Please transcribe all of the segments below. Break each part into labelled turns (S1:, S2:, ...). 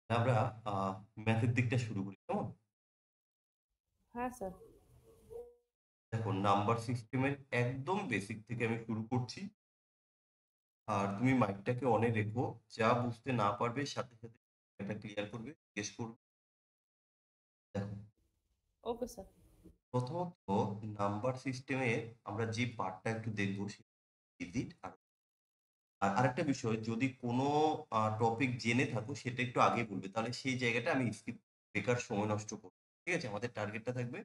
S1: আমরা ম্যাথের দিকটা শুরু করি কেমন?
S2: হ্যাঁ স্যার।
S1: দেখো নাম্বার সিস্টেমের একদম বেসিক থেকে আমি শুরু করছি। আর তুমি মাইকটাকে অনে রেখো। যা বুঝতে না পারবে সাথে সাথে এটা ক্লিয়ার করবে, জিজ্ঞেস করবে। দেখো,
S2: ওকে স্যার।
S1: প্রথমত নাম্বার সিস্টেমে আমরা যে পার্টটা একটু দেখবো সেটা ডিজিট। আর আরেকটা বিষয়, যদি কোনো টপিক জেনে থাকো সেটা একটু আগে বলবে, তাহলে সেই জায়গাটা আমি স্কিপ, বেকার সময় নষ্ট করবো। ঠিক আছে? আমাদের টার্গেটটা থাকবে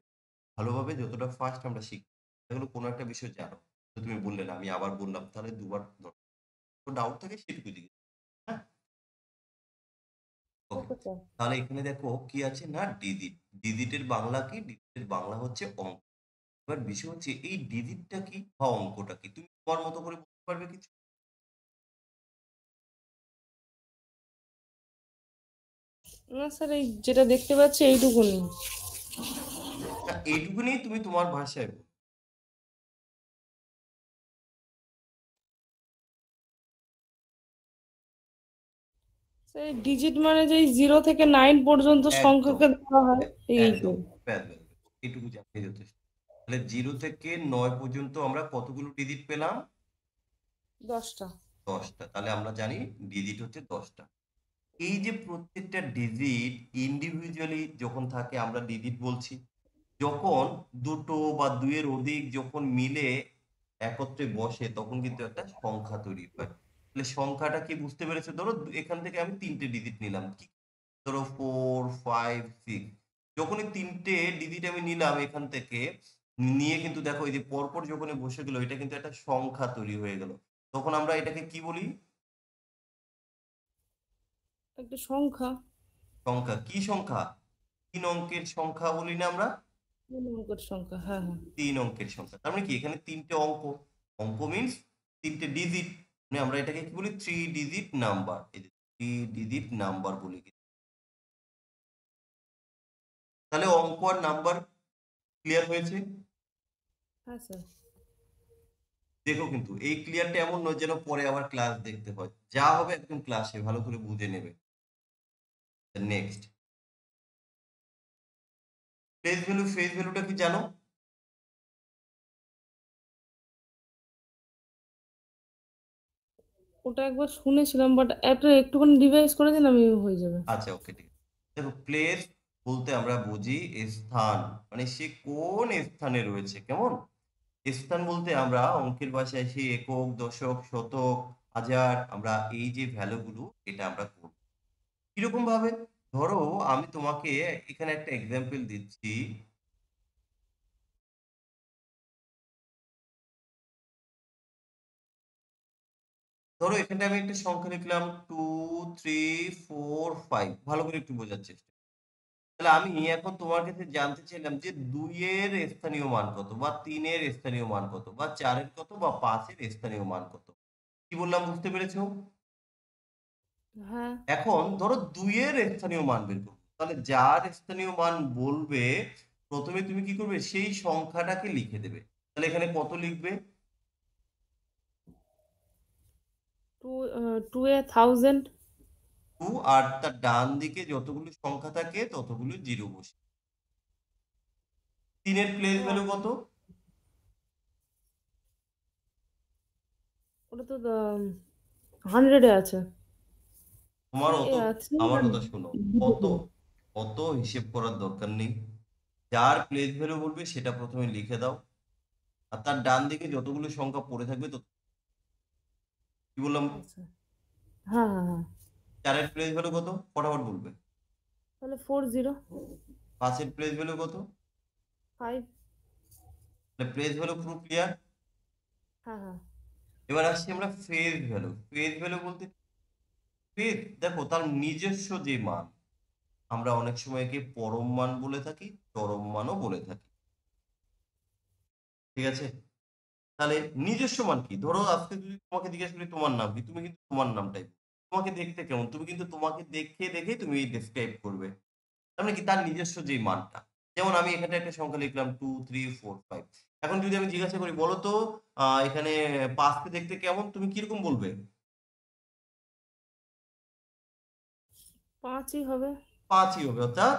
S1: ভালোভাবে যতটা ফাস্ট আমরা শিখি। এগুলো কোনো একটা বিষয় জানো, তো তুমি বললে না, আমি আবার বললাম, তাহলে দুবার ডাউট থাকে সেটুকু জিজ্ঞেস। হ্যাঁ, ওকে।
S2: Okay sir.
S1: তাহলে এখানে দেখো কি আছে না, ডিজিট। ডিজিটের বাংলা কি? ডিজিটের বাংলা হচ্ছে অঙ্ক। এবার বিষয় হচ্ছে এই ডিজিটটা কি বা অঙ্কটা কি, তুমি তোমার মতো করে বলতে পারবে কিছু?
S2: না স্যার, এই যেটা দেখতে পাচ্ছি এইটুকুনি।
S1: না, এইটুকুনি তুমি তোমার ভাষায় বলো।
S2: স্যার ডিজিট মানে যে 0 থেকে 9 পর্যন্ত
S1: একদম,
S2: সংখ্যাকে ধরা হয় এইটু।
S1: একদম, ব্যাস ব্যাস ব্যাস। এইটুকু জানলে যথেষ্ট। তাহলে 0 থেকে 9 পর্যন্ত আমরা কতগুলো ডিজিট পেলাম?
S2: 10টা।
S1: 10টা। তাহলে আমরা জানি ডিজিট হচ্ছে 10টা। এই যে প্রত্যেকটা ডিজিট ইন্ডিভিজুয়ালি যখন থাকে আমরা ডিজিট বলছি। যখন দুটো বা দুইয়ের অধিক যখন মিলে একত্রে বসে তখন কিন্তু একটা সংখ্যা তৈরি হয়। তাহলে সংখ্যাটা কি বুঝতে পেরেছো? ধরো এখান থেকে আমি তিনটে ডিজিট নিলাম, কি? ধরো 4, 5, 6। যখন এই তিনটে ডিজিট আমি নিলাম এখান থেকে, নিয়ে কিন্তু দেখো এই যে পরপর যখন বসে গেল, এটা কিন্তু একটা সংখ্যা তৈরি হয়ে গেল। তখন আমরা এটাকে কি বলি?
S2: একটা সংখ্যা।
S1: সংখ্যা। কি সংখ্যা? 3 অঙ্কের সংখ্যা বলি না আমরা?
S2: 3 অঙ্কের সংখ্যা, হ্যাঁ হ্যাঁ।
S1: 3 অঙ্কের সংখ্যা। তার মানে কি এখানে তিনটে অঙ্ক। অঙ্ক মিন্স তিনটে ডিজিট। মানে আমরা এটাকে কি বলি? 3 ডিজিট নাম্বার। এই যে 3 ডিজিট নাম্বার বলি। তাহলে অঙ্ক আর নাম্বার ক্লিয়ার হয়েছে?
S2: হ্যাঁ স্যার।
S1: দেখো কিন্তু এই ক্লিয়ারটা এমন নয় যেন পরে আবার ক্লাস দেখতে হয়। যা হবে একদম ক্লাসে ভালো করে বুঝে নেবে। নেক্সট, প্লেস ভ্যালু ফেস ভ্যালুটা কি জানো?
S2: ওটা একবার শুনেছিলাম, বাট একটা একটুখানি রিভাইজ করে দিন, আমি হয়ে যাবে।
S1: আচ্ছা, ওকে, ঠিক আছে। দেখো, প্লেস বলতে আমরা বুঝি স্থান, মানে সে কোন স্থানে রয়েছে। কেমন? স্থান বলতে আমরা অঙ্কের ভাষায় সেই একক, দশক, শতক, হাজার, আমরা এই যে ভ্যালুগুলো এটা আমরা করব কিরকম ভাবে। ধরো আমি তোমাকে এখানে একটা এক্সাম্পল দিচ্ছি। ধরো এখানে আমি একটা সংখ্যা লিখলাম 2, 3, 4, 5, ভালো করে একটু বোঝার চেষ্টা। তাহলে আমি এখন তোমার কাছে জানতে চাইলাম যে 2 এর স্থানীয় মান কত, বা 3-এর স্থানীয় মান কত, বা 4-এর কত, বা 5-এর স্থানীয় মান কত। কি বললাম, বুঝতে পেরেছো?
S2: হ্যাঁ।
S1: এখন ধরো 2-এর স্থানীয় মান বের করবো, তাহলে যার স্থানীয় মান বলবে প্রথমে তুমি কি করবে? সেই সংখ্যাটাকে লিখে দেবে। তাহলে এখানে কত লিখবে?
S2: 2, 2 এ 1000।
S1: 2, আর তার ডান দিকে যতগুলো সংখ্যা থাকে ততগুলো জিরো বসে। 3-এর প্লেস ভ্যালু কত?
S2: ওটা তো 100-এ আছে।
S1: তোমার
S2: থ্রি
S1: অত,
S2: থ্রি
S1: আমার
S2: আর
S1: কথা শোনো। অত অত হিসেব করার দরকার নেই। যার প্লেস ভ্যালু বলবে সেটা প্রথমে লিখে দাও। আর তার ডান দিকে যতগুলো সংখ্যা পড়ে থাকবে তত। কি বললাম?
S2: আচ্ছা। হ্যাঁ হ্যাঁ হ্যাঁ।
S1: 4-এর প্লেস ভ্যালু কত ফটাফট বলবে?
S2: তাহলে 40।
S1: 5-এর প্লেস ভ্যালু কত?
S2: 5।
S1: তাহলে প্লেস ভ্যালু পুরো ক্লিয়ার।
S2: হ্যাঁ হ্যাঁ।
S1: এবার আসছি আমরা ফেজ ভ্যালু। ফেজ ভ্যালু বলতে ফেজ, দেখো তার নিজস্ব যে মান, আমরা অনেক সময় একে পরম মান বলে থাকি, চরম মানও বলে থাকি। ঠিক আছে? তাহলে নিজস্ব মান কি? ধরো আজকে যদি তোমাকে জিজ্ঞেস করি তোমার নাম কি, তুমি কিন্তু তোমার নামটাই বলবে। তোমাকে দেখতে কেমন, তুমি কিন্তু তোমাকে দেখে দেখে তুমি ডেসক্রাইব করবে। তার মানে কি তার নিজস্ব যে মানটা। যেমন আমি এখানে একটা সংখ্যা লিখলাম 2, 3, 4, 5। এখন যদি আমি জিজ্ঞাসা করি বলো তো এখানে 5কে দেখতে কেমন, তুমি কিরকম বলবে?
S2: 5ই হবে।
S1: 5ই হবে, অর্থাৎ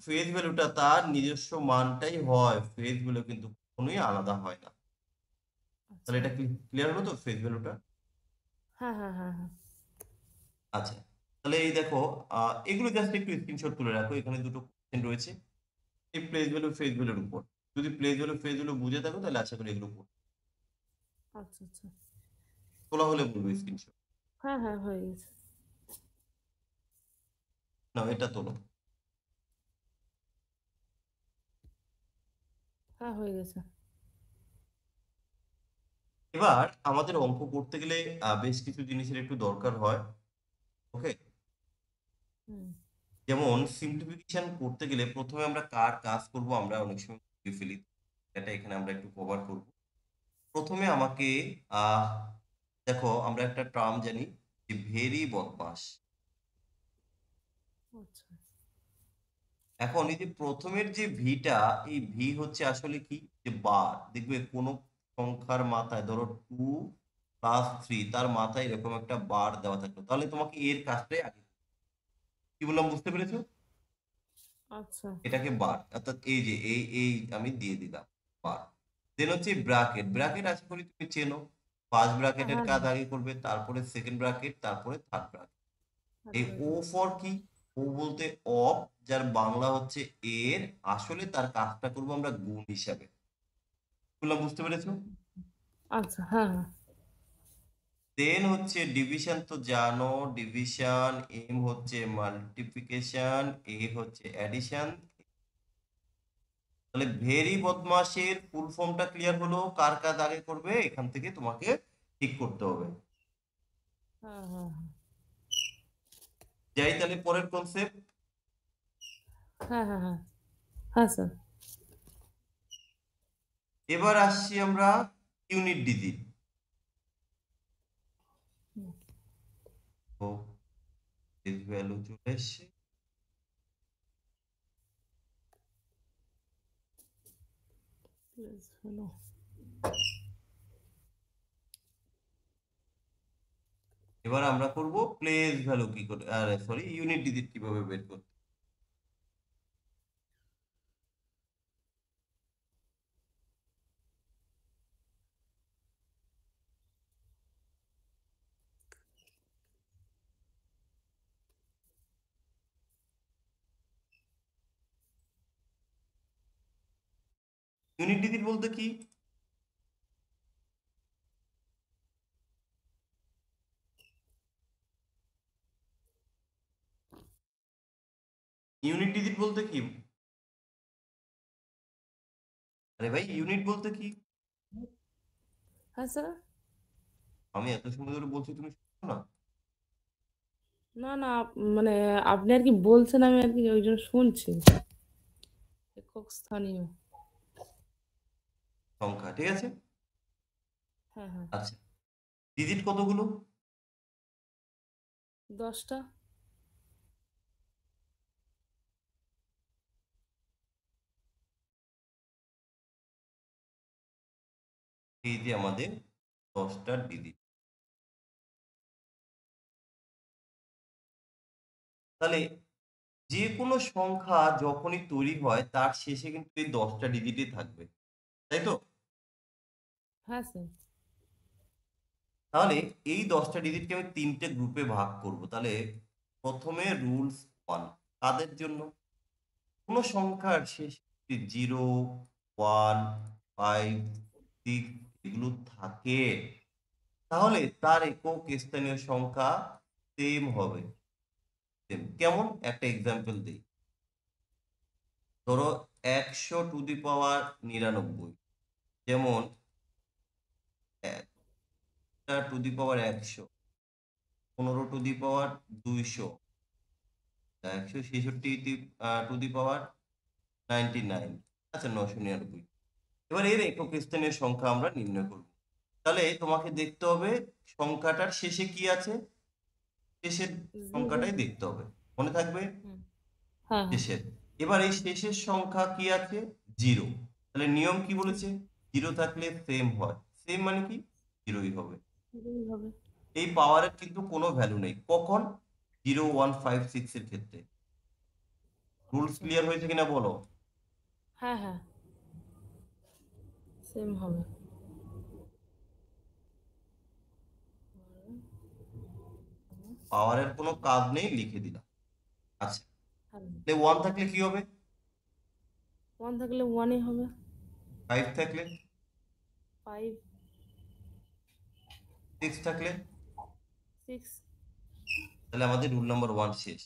S1: ফেজ ভ্যালুটা তার নিজস্ব মানটাই হয়, ফেজ ভ্যালু কিন্তু কখনোই আলাদা হয় না। তাহলে
S2: আচ্ছা।
S1: এটা কি ক্লিয়ার হলো তো ফেজ ভ্যালুটা?
S2: হ্যাঁ, হ্যাঁ, হ্যাঁ, হ্যাঁ।
S1: আচ্ছা, তাহলে এই দেখো, এগুলো জাস্ট একটু স্ক্রিনশট তুলে রাখো, এখানে দুটো কোশ্চেন রয়েছে এই প্লেস ভ্যালু ফেজ ভ্যালুর উপর। যদি প্লেস ভ্যালু ফেজ ভ্যালু বুঝে থাকো তাহলে আশা করি এগুলো
S2: আচ্ছা, আচ্ছা।
S1: তোলা হলে বলবো স্ক্রিনশট।
S2: হ্যাঁ, হ্যাঁ, হয়ে গেছে।
S1: না, এটা তোলো।
S2: হ্যাঁ, হয়ে গেছে।
S1: এবার আমাদের অঙ্ক করতে গেলে বেশ কিছু জিনিসের একটু দরকার হয়। ওকে,
S2: হুম।
S1: যেমন সিম্পলিফিকেশন করতে গেলে প্রথমে আমরা কার কাজ করব আমরা অনেক সময় করে ফেলি, এটা এখানে আমরা একটু কভার করব। প্রথমে আমাকে আহ দেখো, আমরা একটা টার্ম জানি যে ভেরি বদমাস।
S2: আচ্ছা।
S1: এখন এই যে প্রথমের যে ভিটা, এই ভি হচ্ছে আসলে কি, যে বার, দেখবে কোন সংখ্যার মাথায় ধরো 2+3, তার মাথায় এরকম একটা বার দেওয়া থাকলো, তাহলে তোমাকে এর কাজটাই আগে কি বললাম, বুঝতে পেরেছো?
S2: আচ্ছা।
S1: এটাকে বার, অর্থাৎ এই যে এই এই আমি দিয়ে দিলাম বার। দেন হচ্ছে ব্র্যাকেট, ব্র্যাকেট আশা করি তুমি চেনো। ফার্স্ট
S2: হ্যাঁ,
S1: ব্র্যাকেটের
S2: হ্যাঁ,
S1: কাজ
S2: হ্যাঁ।
S1: আগে করবে, তারপরে সেকেন্ড ব্র্যাকেট, তারপরে থার্ড ব্র্যাকেট। এই ও
S2: তারপরে
S1: ফর কি? ও বলতে অফ, যার বাংলা হচ্ছে এর, আসলে তার কাজটা করবো আমরা গুণ হিসাবে। বললাম, বুঝতে পেরেছো?
S2: আচ্ছা। হ্যাঁ, হ্যাঁ।
S1: দেন হচ্ছে ডিভিশন, তো জানো ডিভিশন, এম হচ্ছে মাল্টিপ্লিকেশন, এ হচ্ছে অ্যাডিশন। তাহলে ভেরি বদমাসের ফুল ফর্মটা ক্লিয়ার হলো, কার কাজ আগে করবে এখান থেকে তোমাকে ঠিক করতে হবে।
S2: হ্যাঁ, হ্যাঁ,
S1: যাই তাহলে পরের কনসেপ্ট।
S2: হ্যাঁ, হ্যাঁ, হ্যাঁ, হ্যাঁ, স্যার।
S1: এবার আসছি আমরা ইউনিট ডিজিট। তো ভ্যালু চলে এসছে।
S2: প্লিজ হলো।
S1: এবার আমরা করব প্লেস ভ্যালু কি করে, আরে সরি, ইউনিট ডিজিট কিভাবে বের করতে। ইউনিট ডিজিট বলতে কি? ইউনিট ডিজিট বলতে কি? আরে ভাই, ইউনিট বলতে কি?
S2: হ্যাঁ, স্যার।
S1: আমি এত সময় ধরে বলছি, তুমি শুনছো না?
S2: না, না, মানে আপনি আর কি বলছেন, আমি আর কি ওই জন্য শুনছি। একক স্থানীয়।
S1: সংখ্যা, ঠিক আছে।
S2: হ্যাঁ, হ্যাঁ।
S1: আচ্ছা, ডিজিট কতগুলো?
S2: 10টা।
S1: এই যে আমাদের 10টা ডিজিট। তাহলে যে কোনো সংখ্যা যখনই তৈরি হয় তার শেষে কিন্তু এই 10টা ডিজিটই থাকবে, তাই তো?
S2: হ্যাঁ, স্যার।
S1: তাহলে এই 10টা ডিজিটকে আমি তিনটে গ্রুপে ভাগ করব। তাহলে প্রথমে রুলস 1, কাদের জন্য? কোনো সংখ্যার শেষে 0, 1, 5, 6 এগুলো থাকে, তাহলে তার একক স্থানীয় সংখ্যা সেম হবে। কেমন, একটা এক্সাম্পল দিই। ধরো 100^99, যেমন 1/100, 15/200, 166/99, আচ্ছা 999। এবার এর একক স্থানীয় সংখ্যা আমরা নির্ণয় করব। তাহলে তোমাকে দেখতে হবে সংখ্যাটার শেষে কি আছে, শেষের
S2: 0।
S1: সংখ্যাটাই দেখতে হবে, মনে থাকবে
S2: হুম। হ্যাঁ, হ্যাঁ।
S1: শেষের। এবার এই শেষের সংখ্যা কি আছে, 0। তাহলে নিয়ম কি বলেছে, 0 থাকলে সেম হয়, সেম মানে কি, 0ই হবে।
S2: এটাই হবে।
S1: এই পাওয়ারের কিন্তু কোনো ভ্যালু নেই কখন, 0156 এর ক্ষেত্রে রুলস
S2: আচ্ছা
S1: ক্লিয়ার হয়েছে কিনা বলো।
S2: হ্যাঁ হ্যাঁ সেম হবে।
S1: পাওয়ারের কোনো কাজ নেই, লিখে দিলাম। আচ্ছা,
S2: হ্যাঁ
S1: তাহলে 1 থাকলে কি হবে?
S2: 1 থাকলে 1ই হবে।
S1: 5 থাকলে?
S2: 5
S1: 6 থাকলে?
S2: 6
S1: তাহলে আমাদের রুল নাম্বার 1 শেষ।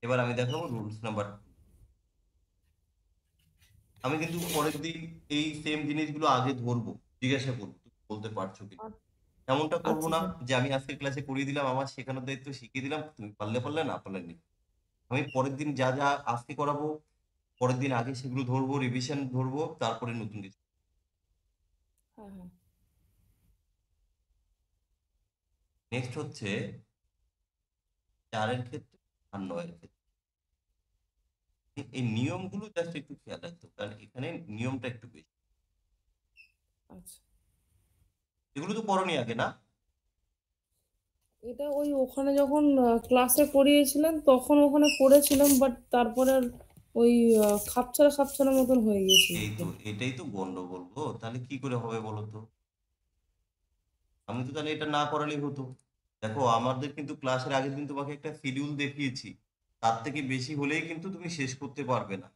S1: এবার আমি দেখাবো রুলস নাম্বার 2। আমি কিন্তু পরের দিন এই সেম জিনিসগুলো আগে ধরবো, জিজ্ঞাসা করবো তুমি বলতে পারছো কি। এমনটা করবো
S2: আচ্ছা
S1: না
S2: স্যার।
S1: যে আমি আজকের ক্লাসে করিয়ে দিলাম, আমার শেখানোর দায়িত্ব শিখিয়ে দিলাম, তুমি পারলে পারলে, না পারলে নেই। আমি পরের দিন যা যা আজকে করাবো, পরের দিন আগে সেগুলো ধরবো, রিভিশন ধরবো, তারপরে নতুন কিছু।
S2: হ্যাঁ হ্যাঁ
S1: নেক্সট হচ্ছে 4 এর ক্ষেত্রে আর 9 এর ক্ষেত্রে। এই নিয়মগুলো জাস্ট একটু খেয়াল রাখতে হবে, কারণ এখানে নিয়মটা একটু বেশি।
S2: আচ্ছা
S1: এগুলো তো করোনি আগে, না?
S2: এটা ওই ওখানে যখন ক্লাসে পড়িয়েছিলেন তখন ওখানে পড়েছিলাম, বাট তারপরে আর ওই খাপছাড়া খাপছাড়া মতন হয়ে গেছিল।
S1: এই তো, এটাই তো গন্ডগোল গো। তাহলে কি করে হবে বলো তো? আমি তো তাহলে এটা না করালেই হতো। দেখো, আমাদের কিন্তু ক্লাসের আগের দিন তোমাকে একটা শিডিউল দেখিয়েছি, তার থেকে বেশি হলেই কিন্তু তুমি শেষ করতে পারবে না।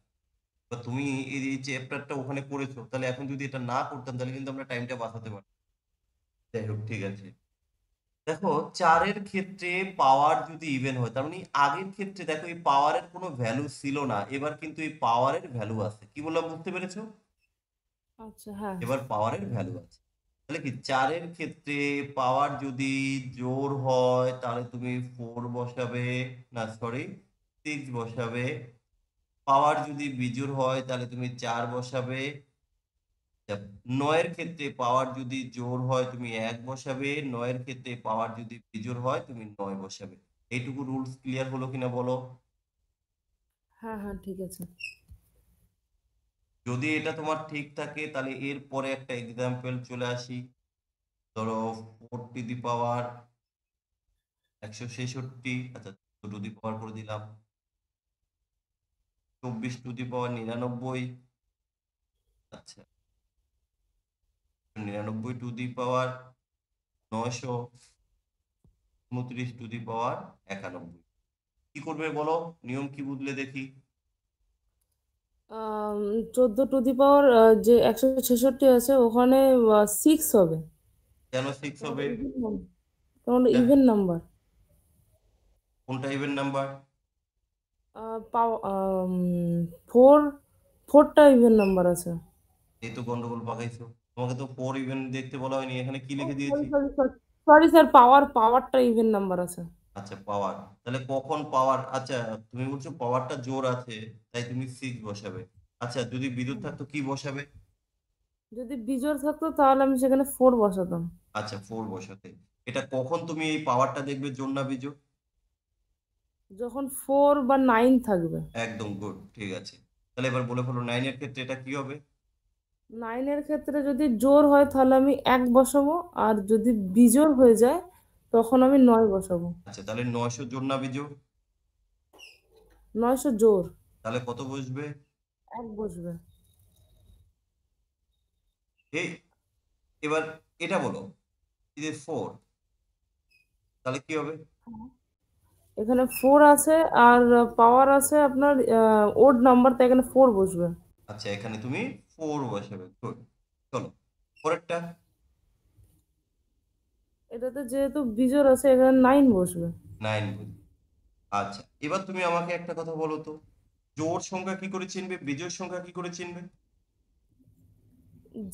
S1: বা তুমি এই চ্যাপ্টারটা ওখানে করেছো, তাহলে এখন যদি এটা না করতাম তাহলে কিন্তু আমরা টাইমটা বাঁচাতে পারতাম। যাই হোক, ঠিক আছে। দেখো, 4-এর ক্ষেত্রে পাওয়ার যদি ইভেন হয়, তার মানে আগের ক্ষেত্রে দেখো এই পাওয়ারের কোনো ভ্যালু ছিল না, এবার কিন্তু এই পাওয়ারের ভ্যালু আছে। কি বললাম বুঝতে পেরেছো?
S2: আচ্ছা হ্যাঁ
S1: এবার পাওয়ারের ভ্যালু আছে। তাহলে কি 4-এর ক্ষেত্রে পাওয়ার যদি জোড় হয় তাহলে তুমি 4 বসাবে, না সরি 6 বসাবে। পাওয়ার যদি বিজোড় হয় তাহলে তুমি 4 বসাবে। 9-এর ক্ষেত্রে পাওয়ার যদি জোড় হয় তুমি 1 বসাবে, 9-এর ক্ষেত্রে পাওয়ার যদি বিজোড় হয় তুমি 9 বসাবে। এইটুকু রুলস ক্লিয়ার হলো কিনা বলো।
S2: হ্যাঁ হ্যাঁ ঠিক আছে।
S1: যদি এটা তোমার ঠিক থাকে তাহলে এর পরে একটা এক্সাম্পল চলে আসি। ধরো 4 টু দি পাওয়ার 166, আচ্ছা 2 টু দি পাওয়ার করে দিলাম। 24 টু দি পাওয়ার 99, আচ্ছা 99 to the power 900, 29 to the পাওয়ার 91। কি করবে বলো? নিয়ম কি বুঝলে দেখি।
S2: 14 টু দি পাওয়ার যে 166 আছে ওখানে 6 হবে।
S1: কেন 6
S2: কারণ
S1: হবে?
S2: ইভেন নাম্বার, কারণ
S1: এটা
S2: ইভেন নাম্বার।
S1: কোনটা ইভেন নাম্বার?
S2: পাও 4, 4টা ইভেন নাম্বার আছে।
S1: এই তো গন্ডগোল পাকাইছো। তোমাকে তো 4 ইভেন দেখতে বলা হয়নি, এখানে কি
S2: ও
S1: লিখে
S2: সরি
S1: দিয়েছি?
S2: সরি সরি সরি স্যার, পাওয়ারটা ইভেন নাম্বার আছে।
S1: আচ্ছা, পাওয়ার। তাহলে কখন পাওয়ার, আচ্ছা তুমি বলছো পাওয়ারটা জোর আছে, তাই তুমি 6 বসাবে। আচ্ছা, যদি বিদ্যুৎ
S2: হুম।
S1: থাকতো কি বসাবে?
S2: যদি বিজোড় থাকতো তাহলে আমি সেখানে 4 বসাতাম।
S1: আচ্ছা, 4 বসাতে। এটা কখন তুমি এই পাওয়ারটা দেখবে জোর না বিজোড়?
S2: যখন 4 বা 9 থাকবে।
S1: একদম গুড, ঠিক আছে। তাহলে এবার বলে ফেলো 9-এর ক্ষেত্রে এটা কি হবে?
S2: 9-এর ক্ষেত্রে যদি জোড় হয় তাহলে আমি 1 বসাবো, আর যদি বিজোড় হয়ে যায় তখন আমি 9 বসাবো।
S1: আচ্ছা, তাহলে 900 জোড় না বিজোড়?
S2: 900 জোড়।
S1: তাহলে কত বসবে?
S2: 1 বসবে।
S1: এই, এবার এটা বলো, এই যে 4, তাহলে কি হবে?
S2: এখানে 4 আছে, আর পাওয়ার আছে আপনার ওড নাম্বার, তাই এখানে 4 বসবে।
S1: আচ্ছা, এখানে তুমি 4 বসাবে, গুড। চলো পরেরটা।
S2: এটাতে যেহেতু বিজোড় আছে এখানে 9 বসবে।
S1: 9 বুঝি। আচ্ছা, এবার তুমি আমাকে একটা কথা বলো তো, জোড় সংখ্যা কি করে চিনবে, বিজোড় সংখ্যা কি করে চিনবে?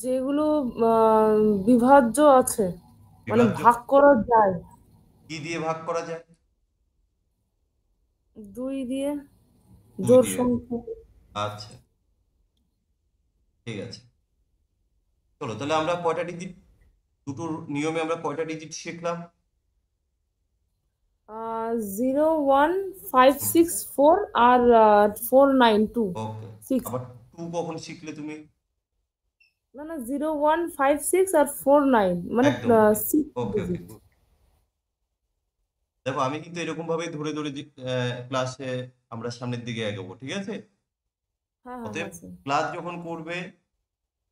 S2: যেগুলো আহ, বিভাজ্য আছে, মানে
S1: বিভাজ্য
S2: ভাগ করা যায়।
S1: কি দিয়ে ভাগ করা যায়?
S2: 2 দিয়ে।
S1: 2
S2: জোড়
S1: দিয়ে।
S2: সংখ্যা।
S1: আচ্ছা, ঠিক আছে। চলো তাহলে আমরা কয়টা ডিজিট, দুটো নিয়মে আমরা কয়টা ডিজিট শিখলাম?
S2: 01564 আর 492
S1: ওকে।
S2: 6।
S1: আবার 2 কখন শিখলে তুমি?
S2: না না, 0156 আর 49, মানে
S1: একদম ঠিক।
S2: 6
S1: ওকে ওকে,
S2: ডিজিট।
S1: গুড। দেখো আমি কিন্তু এরকম ভাবেই ধরে ধরে ক্লাসে আমরা সামনের দিকে এগোবো, ঠিক আছে?
S2: হ্যাঁ হ্যাঁ
S1: অতএব
S2: হ্যাঁ স্যার।
S1: ক্লাস যখন করবে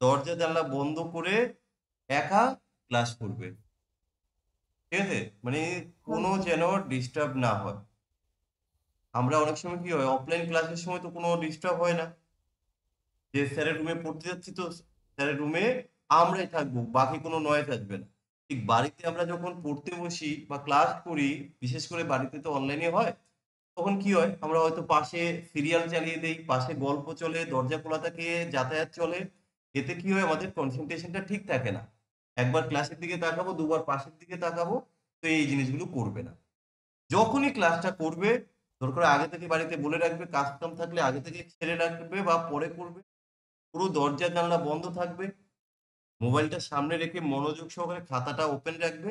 S1: দরজা জানলা বন্ধ করে একা ক্লাস করবে, ঠিক আছে? মানে
S2: হ্যাঁ
S1: কোনো
S2: স্যার।
S1: যেন ডিস্টার্ব না হয়। আমরা অনেক সময় কি হয়, অফলাইন ক্লাসের সময় তো কোনো ডিস্টার্ব হয় না, যে স্যারের রুমে পড়তে যাচ্ছি তো স্যারের রুমে আমরাই থাকবো, বাকি কোনো নয়েজ আসবে না। ঠিক বাড়িতে আমরা যখন পড়তে বসি বা ক্লাস করি, বিশেষ করে বাড়িতে তো অনলাইনে হয়, তখন কি হয় আমরা হয়তো পাশে সিরিয়াল চালিয়ে দেই, পাশে গল্প চলে, দরজা খোলা থাকে, যাতায়াত চলে। এতে কি হয় আমাদের কনসেন্ট্রেশনটা ঠিক থাকে না। একবার ক্লাসের দিকে তাকাবো, দুবার পাশের দিকে তাকাবো, তো এই জিনিসগুলো করবে না। যখনই ক্লাসটা করবে দরকার আগে থেকে বাড়িতে বলে রাখবে, কাজ কাম থাকলে আগে থেকে ছেড়ে রাখবে বা পরে করবে। পুরো দরজা জানলা বন্ধ থাকবে, মোবাইলটা সামনে রেখে মনোযোগ সহকারে খাতাটা ওপেন রাখবে,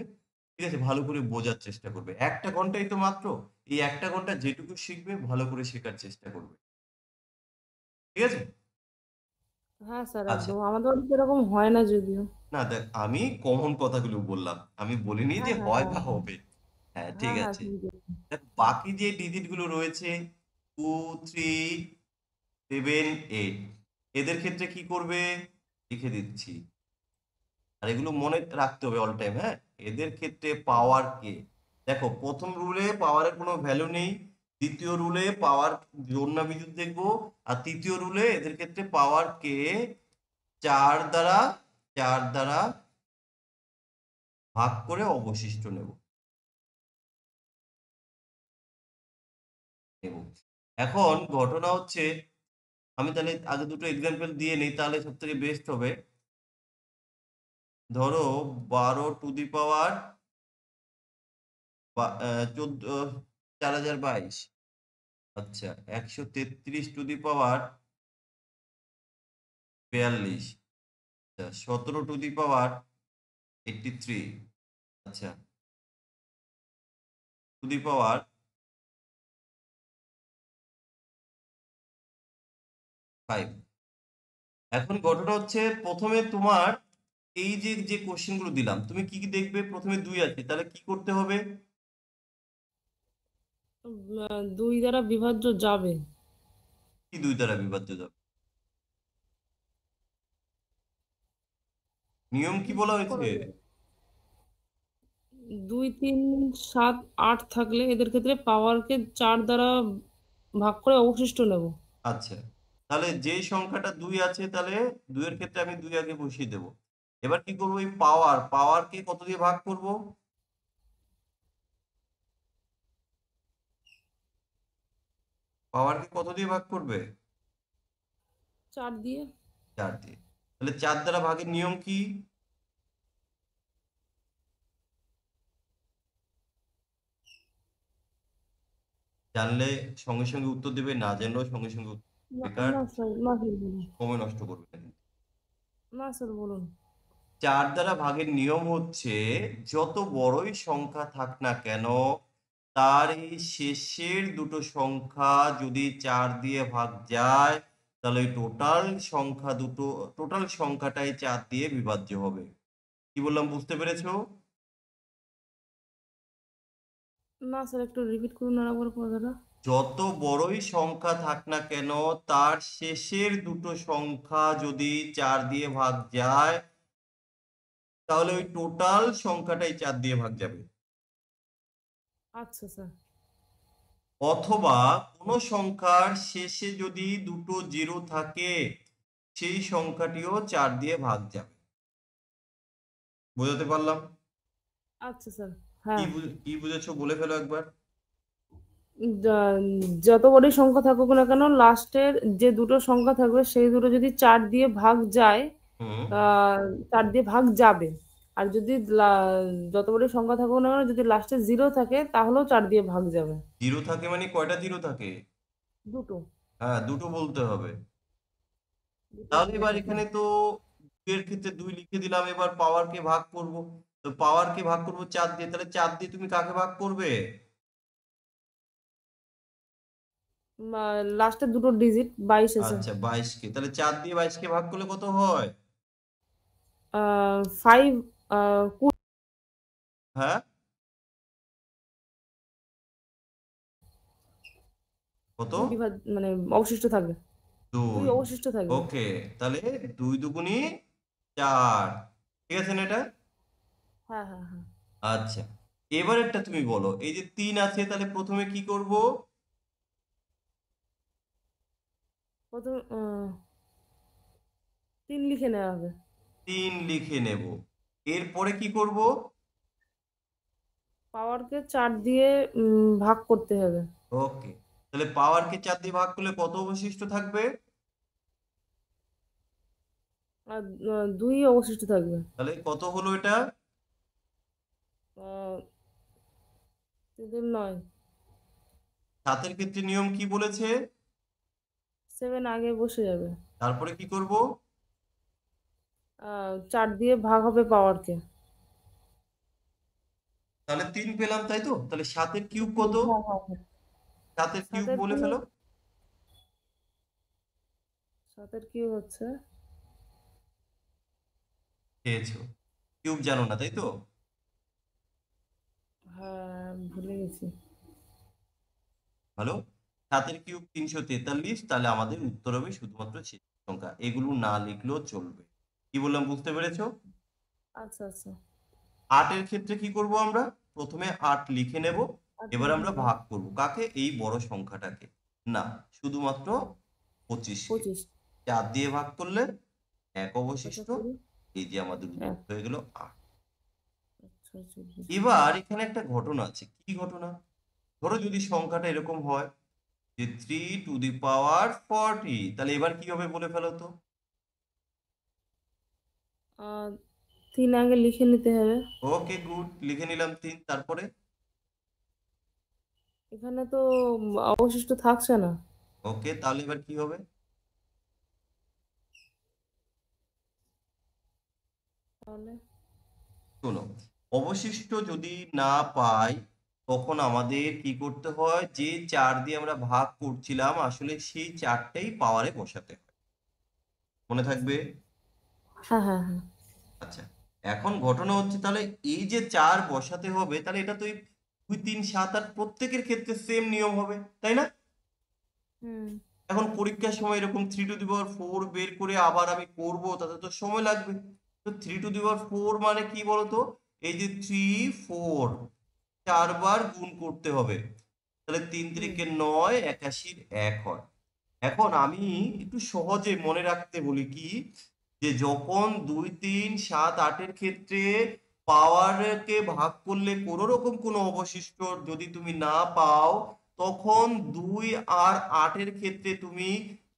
S1: ঠিক আছে? ভালো করে বোঝার চেষ্টা করবে, 1টা ঘন্টাই তো মাত্র। এই 1টা ঘন্টা যেটুকু শিখবে ভালো করে শেখার চেষ্টা করবে, ঠিক আছে?
S2: হ্যাঁ স্যার,
S1: আচ্ছা,
S2: একদম আমাদের বাড়িতে এরকম হয় না যদিও।
S1: না দেখ আমি কমন কথাগুলো বললাম, আমি বলিনি যে
S2: হ্যাঁ হ্যাঁ
S1: হয়
S2: হ্যাঁ
S1: বা
S2: হ্যাঁ।
S1: হবে। হ্যাঁ ঠিক
S2: হ্যাঁ হ্যাঁ
S1: আছে।
S2: ঠিক আছে।
S1: দেখ বাকি যে ডিজিট গুলো রয়েছে 2, 3, 7, 8, এদের ক্ষেত্রে কি করবে লিখে দিচ্ছি, আর এগুলো মনে রাখতে হবে অল টাইম, হ্যাঁ? এদের ক্ষেত্রে
S2: হ্যাঁ
S1: পাওয়ার কে, দেখো প্রথম রুলে পাওয়ারের কোনো ভ্যালু নেই, দ্বিতীয় রুলে পাওয়ার জোড় না বিজোড় দেখবো, আর তৃতীয় রুলে এদের ক্ষেত্রে পাওয়ার কে 4 দ্বারা 4 দ্বারা ভাগ করে অবশিষ্ট নেব নেব। এখন ঘটনা হচ্ছে, আমি তাহলে আগে দুটো এক্সাম্পল দিয়ে নিই, তাহলে সব থেকে বেস্ট হবে। ধরো 12 টু দি পাওয়ার 4022, আচ্ছা 133 টু দি পাওয়ার 42, আচ্ছা 17 টু দি পাওয়ার 83, আচ্ছা টু দি পাওয়ার 5। এখন ঘটনা হচ্ছে প্রথমে তোমার এই যে যে কোশ্চেন গুলো দিলাম তুমি কি কি দেখবে, প্রথমে 2 আছে, তাহলে কি করতে হবে?
S2: 2 দ্বারা বিভাজ্য যাবে।
S1: কি 2 দ্বারা বিভাজ্য যাবে, নিয়ম কি বলা
S2: কি
S1: হয়েছে?
S2: করা যায়? 2, 3, 7, 8 থাকলে এদের ক্ষেত্রে পাওয়ারকে 4 দ্বারা ভাগ করে অবশিষ্ট নেব।
S1: আচ্ছা, তাহলে যেই সংখ্যাটা 2 আছে তাহলে 2 এর ক্ষেত্রে আমি 2 আগে বসিয়ে দেবো। এবার কি করবো, এই পাওয়ারকে কত দিয়ে ভাগ করব? পাওয়ারকে কত দিয়ে ভাগ করবে?
S2: 4 দিয়ে।
S1: 4 দিয়ে। তাহলে 4 দ্বারা ভাগের নিয়ম কি? জানলে সঙ্গে সঙ্গে উত্তর দেবে, না জানলেও সঙ্গে সঙ্গে উত্তর দেবে।
S2: না
S1: বেকার
S2: না স্যার, না স্যার বলুন।
S1: সময় নষ্ট করবে না কিন্তু।
S2: না স্যার বলুন।
S1: 4 দ্বারা ভাগের নিয়ম হচ্ছে, যত বড়ই সংখ্যা থাক না কেন তার এই শেষের দুটো সংখ্যা যদি 4 দিয়ে ভাগ যায়, তাহলে টোটাল সংখ্যাটাই 4 দিয়ে বিভাজ্য হবে। কি বললাম বুঝতে পেরেছো?
S2: না স্যার, একটু রিপিট করুন আর একবার কথাটা।
S1: যত বড়ই সংখ্যা থাক না কেন তার শেষের দুটো সংখ্যা যদি 4 দিয়ে ভাগ যায়, তাহলে ওই টোটাল সংখ্যাটাই 4 দিয়ে ভাগ যাবে।
S2: আচ্ছা স্যার।
S1: অথবা কোনো সংখ্যার শেষে যদি দুটো জিরো থাকে, সেই সংখ্যাটিও 4 দিয়ে ভাগ যাবে। বোঝাতে পারলাম?
S2: আচ্ছা স্যার। হ্যাঁ।
S1: কি বুঝেছো বলে ফেলো একবার।
S2: যত বড়ই সংখ্যা থাকুক না কেন লাস্টের যে দুটো সংখ্যা থাকবে সেই দুটো যদি 4 দিয়ে ভাগ যায়,
S1: হুম।
S2: আহ 4 দিয়ে ভাগ যাবে। আর যদি যত বড়ই সংখ্যা থাকুক না কেন যদি লাস্টে 0 থাকে তাহলেও 4 দিয়ে ভাগ যাবে।
S1: জিরো থাকে মানে কয়টা জিরো থাকে?
S2: দুটো।
S1: হ্যাঁ দুটো বলতে হবে।
S2: দুটো
S1: তাহলে
S2: জিরো
S1: এবার
S2: থাকে।
S1: এখানে তো 2 এর ক্ষেত্রে 2 লিখে দিলাম, এবার পাওয়ারকে ভাগ করব। তো পাওয়ারকে ভাগ করব 4 দিয়ে, তাহলে 4 দিয়ে তুমি কাকে ভাগ করবে?
S2: লাস্টের দুটো ডিজিট 22 আছে।
S1: আচ্ছা 22 কে, তাহলে 4 দিয়ে 22 কে ভাগ করলে কত হয়?
S2: 5।
S1: হ্যাঁ কত?
S2: দুই মানে অবশিষ্ট থাকবে। দুই
S1: 2।
S2: অবশিষ্ট থাকবে।
S1: ওকে, তাহলে 2 দুগুণি 4। ঠিক আছে না এটা?
S2: হ্যাঁ, হ্যাঁ, হ্যাঁ।
S1: আচ্ছা, এবারেরটা তুমি বলো। এই যে 3 আছে, তাহলে প্রথমে কি করব?
S2: প্রথম 3 লিখে নেওয়া হবে।
S1: 3 লিখে নেব। এরপরে কি করব?
S2: পাওয়ারকে 4 দিয়ে ভাগ করতে হবে।
S1: ওকে, তাহলে পাওয়ারকে 4 দিয়ে ভাগ করলে কত অবশিষ্ট থাকবে?
S2: আর 2 অবশিষ্ট থাকবে।
S1: তাহলে কত হলো এটা?
S2: আহ, 3 9।
S1: 7 এর ক্ষেত্রে নিয়ম কি বলেছে?
S2: 7 আগে বসে যাবে।
S1: তারপরে কি করব?
S2: 4 দিয়ে ভাগ হবে পাওয়ারকে।
S1: তাহলে 3 পেলাম, তাই তো? তাহলে 7 এর কিউব
S2: হ্যাঁ,
S1: কত?
S2: হ্যাঁ, হ্যাঁ।
S1: 7 এর কিউব
S2: সাতের
S1: বলে
S2: কিউব
S1: ফেলো।
S2: সাতের কিউব হচ্ছে
S1: পেয়েছো? কিউব জানো না, তাই তো?
S2: হ্যাঁ, ভুলে গেছি।
S1: ভালো। 7 এর কিউব 343, তাহলে আমাদের উত্তর হবে শুধুমাত্র শেষ সংখ্যা, এগুলো না লিখলেও চলবে। কি বললাম, বুঝতে পেরেছো?
S2: আচ্ছা, আচ্ছা।
S1: 8 এর ক্ষেত্রে কি করব আমরা? প্রথমে 8 লিখে নেব।
S2: আর
S1: এবার
S2: লিখে
S1: আমরা
S2: নেবো।
S1: ভাগ করব কাকে? এই বড় সংখ্যাটাকে। না, শুধুমাত্র 25 কে।
S2: 25।
S1: 4 দিয়ে ভাগ করলে 1
S2: আচ্ছা,
S1: অবশিষ্ট।
S2: 20।
S1: এই যে আমাদের উত্তর
S2: 1,
S1: হয়ে গেল 8।
S2: 6, 24।
S1: এবার এখানে একটা ঘটনা আছে। কি ঘটনা? ধরো যদি সংখ্যাটা এরকম হয় যে 3 টু দি পাওয়ার 40, তাহলে এবার কি হবে বলে ফেলো তো।
S2: 3 আগে লিখে নিতে হবে।
S1: ওকে, গুড, লিখে নিলাম 3। তারপরে?
S2: এখানে তো অবশিষ্ট থাকছে না।
S1: ওকে, তাহলে এবার কি হবে?
S2: তাহলে
S1: শোনো, অবশিষ্ট যদি না পাই, তখন আমাদের কি করতে হয়? যে 4 দিয়ে আমরা ভাগ করছিলাম, আসলে সেই 4টাই পাওয়ারে বসাতে হয়। মনে থাকবে?
S2: হ্যাঁ, হ্যাঁ, হ্যাঁ।
S1: আচ্ছা, এখন ঘটনা হচ্ছে, তাহলে এই যে 4 বসাতে হবে, তাহলে এটা তো এই 2 3 7 8 প্রত্যেকের ক্ষেত্রে সেম নিয়ম হবে, তাই না?
S2: হুম।
S1: এখন পরীক্ষার সময় এরকম 3 টু দি পাওয়ার 4 বের করে আবার আমি করব, তাতে তো সময় লাগবে। তো 3 টু দি পাওয়ার 4 মানে কি বলতো? এই যে 3 4 4 বার গুণ করতে হবে। তাহলে 3
S2: হুম।
S1: তিরিকে 9, 81 1 হয়। এখন আমি একটু সহজে মনে রাখতে বলি কি, যে যখন 2 3 7 8 এর ক্ষেত্রে পাওয়ারকে ভাগ করলে কোনো রকম কোনো অবশিষ্ট যদি তুমি না পাও, তখন 2 আর 8 এর ক্ষেত্রে তুমি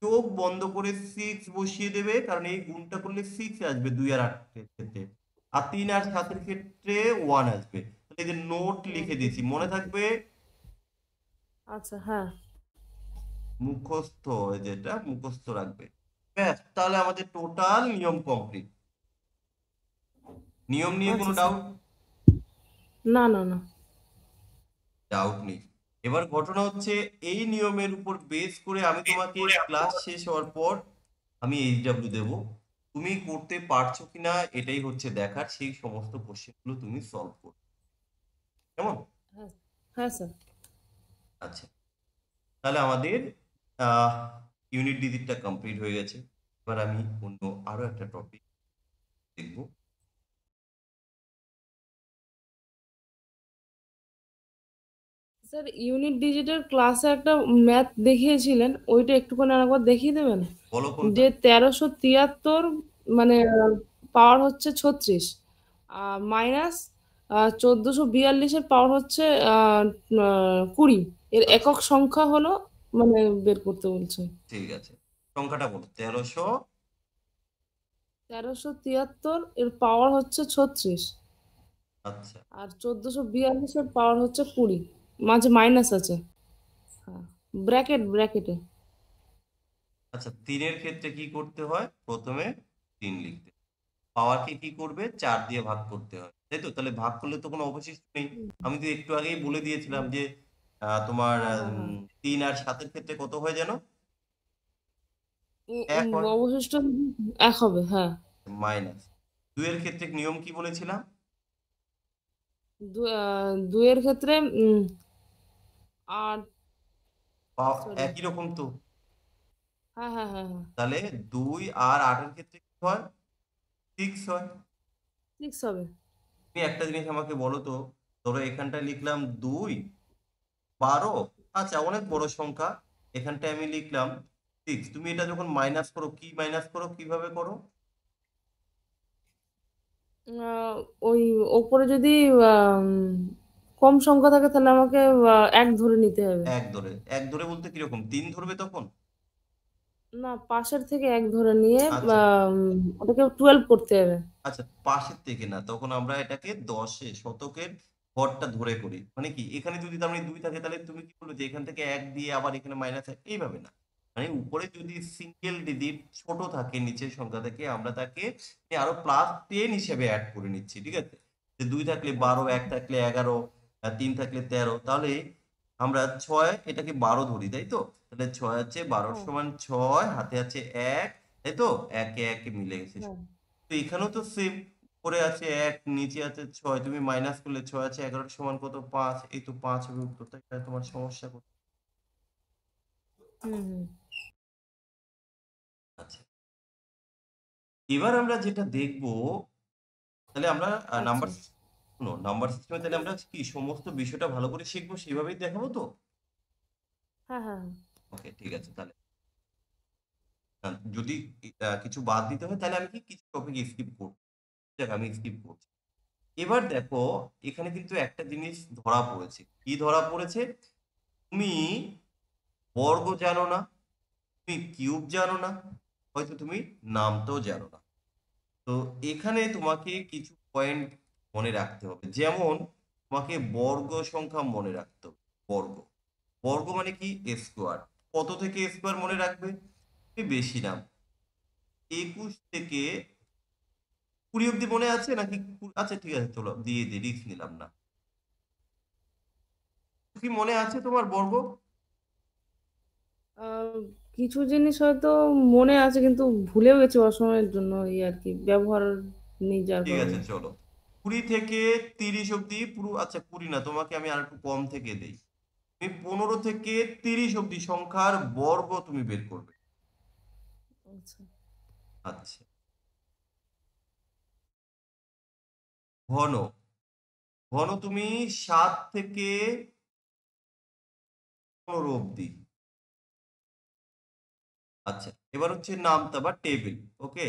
S1: চোখ বন্ধ করে 6 বসিয়ে দেবে, কারণ এই গুণটা করলে 6 আসবে 2 আর 8 এর ক্ষেত্রে। আর 3 আর 7
S2: আচ্ছা।
S1: এর ক্ষেত্রে 1 আসবে। তাহলে এই যে নোট লিখে দিয়েছি, মনে থাকবে?
S2: আচ্ছা, হ্যাঁ।
S1: মুখস্থ, যেটা মুখস্থ রাখবে। ব্যাস, তাহলে আমাদের টোটাল নিয়ম কমপ্লিট। নিয়ম নিয়ে কোনো
S2: আচ্ছা, স্যার।
S1: ডাউট?
S2: না, না, না।
S1: ডাউট নেই। এবার ঘটনা হচ্ছে, এই নিয়মের উপর বেস করে আমি তোমাকে ক্লাস শেষ হওয়ার পর আমি এইচডব্লিউ দেব। তুমি করতে পারছো কিনা এটাই হচ্ছে দেখার। সেই সমস্ত কোশ্চেনগুলো তুমি সলভ করবে, কেমন?
S2: হ্যাঁ, হ্যাঁ, স্যার।
S1: আচ্ছা, তাহলে আমাদের আহ ইউনিট ডিজিটটা কমপ্লিট হয়ে গেছে। এবার আমি অন্য আরো একটা টপিক দেখবো।
S2: স্যার, ইউনিট ডিজিটের ক্লাসে একটা ম্যাথ দেখিয়েছিলেন, ওইটা একটুখানি আরেকবার দেখিয়ে দেবেন।
S1: বলো কোনটা?
S2: যে 1373 মানে পাওয়ার হচ্ছে 36, মাইনাস 1442-এর পাওয়ার হচ্ছে 20, এর
S1: আচ্ছা,
S2: একক সংখ্যা হলো, মানে বের করতে বলছে।
S1: ঠিক আছে, সংখ্যাটা বলো। 1300।
S2: 1373 এর পাওয়ার হচ্ছে 36,
S1: আচ্ছা।
S2: আর 1442-এর পাওয়ার হচ্ছে 20, মাঝে মাইনাস আছে। হ্যাঁ, ব্র্যাকেটে।
S1: আচ্ছা, 3-এর ক্ষেত্রে কি করতে হয়? প্রথমে 3 লিখতে, পাওয়ারকে কি করবে? 4 দিয়ে ভাগ করতে হয়, তাই তো? তাহলে ভাগ করলে তো কোনো অবশিষ্ট নেই। আমি তো একটু আগেই বলে দিয়েছিলাম যে তোমার
S2: হ্যাঁ, হ্যাঁ, হ্যাঁ।
S1: 3 আর 7-এর ক্ষেত্রে কত হয় যেন?
S2: উম,
S1: 1 হয়।
S2: অবশিষ্ট 1 হবে, হ্যাঁ।
S1: মাইনাস 2-এর ক্ষেত্রে নিয়ম কি বলেছিলাম?
S2: দুইয়ের ক্ষেত্রে 8। সরি।
S1: একই রকম তো।
S2: হ্যাঁ হ্যাঁ হ্যাঁ হ্যাঁ,
S1: তাহলে 2 আর 8-এর ক্ষেত্রে কি হয়? 6 হয়।
S2: 6 হবে।
S1: তুমি একটা জিনিস আমাকে বলো তো, ধরো এখানটায় লিখলাম 2, 12, আচ্ছা অনেক বড় সংখ্যা। এখানটায় আমি লিখলাম 6। তুমি এটা যখন মাইনাস করো, কি মাইনাস করো, কিভাবে করো?
S2: আহ, ওই ওপরে যদি আম, কম সংখ্যা থাকে তাহলে আমাকে 1 ধরে নিতে হবে।
S1: এক ধরে বলতে কিরকম, 3 ধরবে তখন?
S2: না, পাশের থেকে 1 ধরে নিয়ে
S1: আচ্ছা
S2: আম, ওটাকে 12 করতে হবে।
S1: আচ্ছা, পাশের থেকে না, তখন আমরা এটাকে শতকের ঘরটা ধরে করি। মানে কি, এখানে যদি তার মানে 2 থাকে, তাহলে তুমি কি বলবে যে এখান থেকে 1 দিয়ে আবার এখানে -1, এইভাবে না। মানে উপরে যদি সিঙ্গেল ডিজিট ছোট থাকে নিচের সংখ্যা থেকে, আমরা তাকে আরো +10 হিসেবে অ্যাড করে নিচ্ছি, ঠিক আছে? যে 2 থাকলে 12,
S2: আচ্ছা।
S1: 1 থাকলে 11, আর 3 থাকলে 13। তাহলে আমরা 6 এটাকে 12 ধরি, তাই তো? তাহলে 6 আছে 12
S2: হ্যাঁ
S1: সমান 6, হাতে আছে 1, তাই তো? একে একে মিলে গেছে।
S2: হ্যাঁ
S1: তো এখানেও তো সেম, উপরে আছে 1, নিচে আছে 6, তুমি মাইনাস করলে 6 আছে 11 সমান কত? 5। এই তো 5 হবে উত্তর। তাই না? তোমার সমস্যা কোথায়?
S2: হুম হুম।
S1: আচ্ছা, এবার আমরা যেটা দেখব, তাহলে আমরা
S2: আচ্ছা।
S1: নাম্বার, শুনো, নাম্বার সিস্টেমে তাহলে আমরা কি সমস্ত বিষয়টা ভালো করে শিখবো, সেভাবেই দেখাবো তো?
S2: হ্যাঁ হ্যাঁ হ্যাঁ।
S1: ওকে, ঠিক আছে। তাহলে যদি কিছু বাদ দিতে হয়, তাহলে আমি কি কিছু টপিক স্কিপ করবো। দেখ, আমি স্কিপ করছি। এবার দেখো, এখানে কিন্তু একটা জিনিস ধরা পড়েছে। কি ধরা পড়েছে? তুমি বর্গ জানো না, তুমি কিউব জানো না, হয়তো তুমি নামটাও জানো না। তো এখানে তোমাকে কিছু পয়েন্ট মনে রাখতে হবে। যেমন তোমাকে বর্গ সংখ্যা মনে রাখতে হবে। বর্গ, বর্গ মানে কি? স্কোয়ার। কত থেকে স্কোয়ার মনে রাখবে? তুমি বেশি নাম 21 থেকে 20 অব্দি মনে আছে নাকি? আচ্ছা ঠিক আছে, চলো দিয়ে দিই, রিস্ক নিলাম না। কি মনে আছে তোমার বর্গ?
S2: আহ, কিছু জিনিস হয়তো মনে আছে কিন্তু ভুলেও গেছি অসময়ের জন্য, এই আর কি ব্যবহার নেই যার
S1: ঠিক আছে,
S2: কারণে।
S1: চলো 20 থেকে 30 অব্দি পুরো, আচ্ছা 20 না, তোমাকে আমি আর একটু কম থেকে দেই। তুমি 15 থেকে 30 অব্দি সংখ্যার বর্গ তুমি বের করবে।
S2: আচ্ছা।
S1: আচ্ছা, ঘন, ঘন তুমি 7 থেকে 15 অব্দি। আচ্ছা, এবার হচ্ছে নামতা বা টেবিল। ওকে,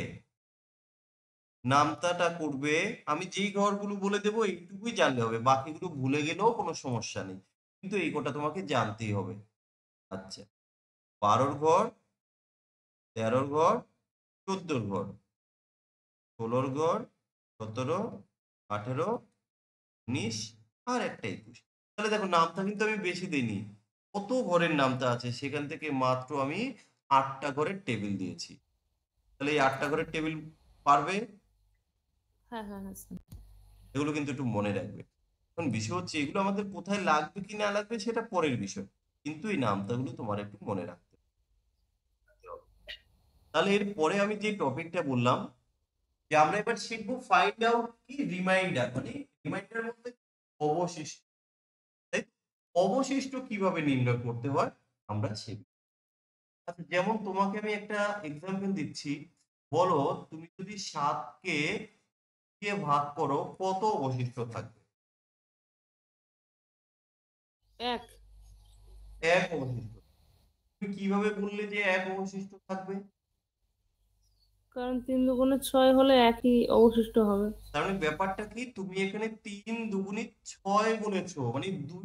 S1: নামতাটা করবে, আমি যেই ঘরগুলো বলে দেবো এইটুকুই জানলে হবে, বাকিগুলো ভুলে গেলেও কোনো সমস্যা নেই, কিন্তু এই কটা তোমাকে জানতেই হবে। আচ্ছা, 12-র ঘর, 13-র ঘর, 14-র ঘর, 16-র ঘর, 17, 18, 19, আর একটা 21। তাহলে দেখো, নামতা কিন্তু আমি বেশি দিইনি। কত ঘরের নামতা আছে, সেখান থেকে মাত্র আমি 8টা ঘরের টেবিল দিয়েছি। তাহলে এই 8টা ঘরের টেবিল পারবে?
S2: হ্যাঁ হ্যাঁ হ্যাঁ স্যার।
S1: এগুলো কিন্তু একটু মনে রাখবে। এখন বিষয় হচ্ছে, এগুলো আমাদের কোথায় লাগবে কি না লাগবে সেটা পরের বিষয়, কিন্তু এই নামতাগুলো তোমার একটু মনে রাখতে হবে। তাহলে এর পরে আমি যে টপিকটা বললাম, যে আমরা এবার শিখবো ফাইন্ড আউট কি রিমাইন্ডার, মানে রিমাইন্ডারের মধ্যে অবশিষ্ট, তাই তো? অবশিষ্ট কিভাবে নির্ণয় করতে হয় আমরা শিখব। আচ্ছা, যেমন তোমাকে আমি একটা এক্সাম্পল দিচ্ছি। বলো, তুমি যদি 7কে দিয়ে ভাগ করো, কত অবশিষ্ট থাকবে?
S2: 1।
S1: 1 অবশিষ্ট। তুমি কিভাবে বললে যে 1 অবশিষ্ট থাকবে?
S2: কারণ 3 দুগুণে 6 হলে একই অবশিষ্ট হবে।
S1: তার মানে ব্যাপারটা কি, তুমি এখানে 3 দুগুণে 6 বলেছো, মানে 2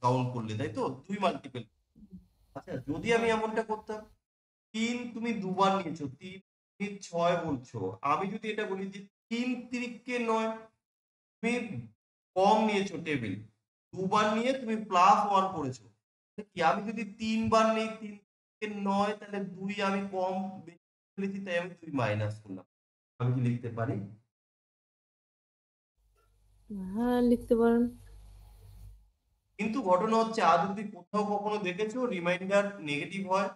S1: কাউন্ট করলে, তাই তো? 2 মাল্টিপল। আচ্ছা, যদি আমি
S2: হ্যাঁ
S1: এমনটা করতাম, 3 তুমি দুবার নিয়েছো, 3 তুমি 6 বলছো, আমি যদি এটা বলি যে 3 তিরিকে 9, তুমি কম নিয়েছো টেবিল, দুবার নিয়ে তুমি +1 করেছো। তাহলে কি, আমি যদি 3 বার নেই 3 থেকে 9, তাহলে 2 আমি কম বেশি ফেলেছি, তাই আমি 2 মাইনাস করলাম। আমি কি লিখতে পারি?
S2: হ্যাঁ লিখতে পারেন।
S1: কিন্তু ঘটনা হচ্ছে, আজ অব্দি কোথাও কখনো দেখেছো রিমাইন্ডার নেগেটিভ হয়?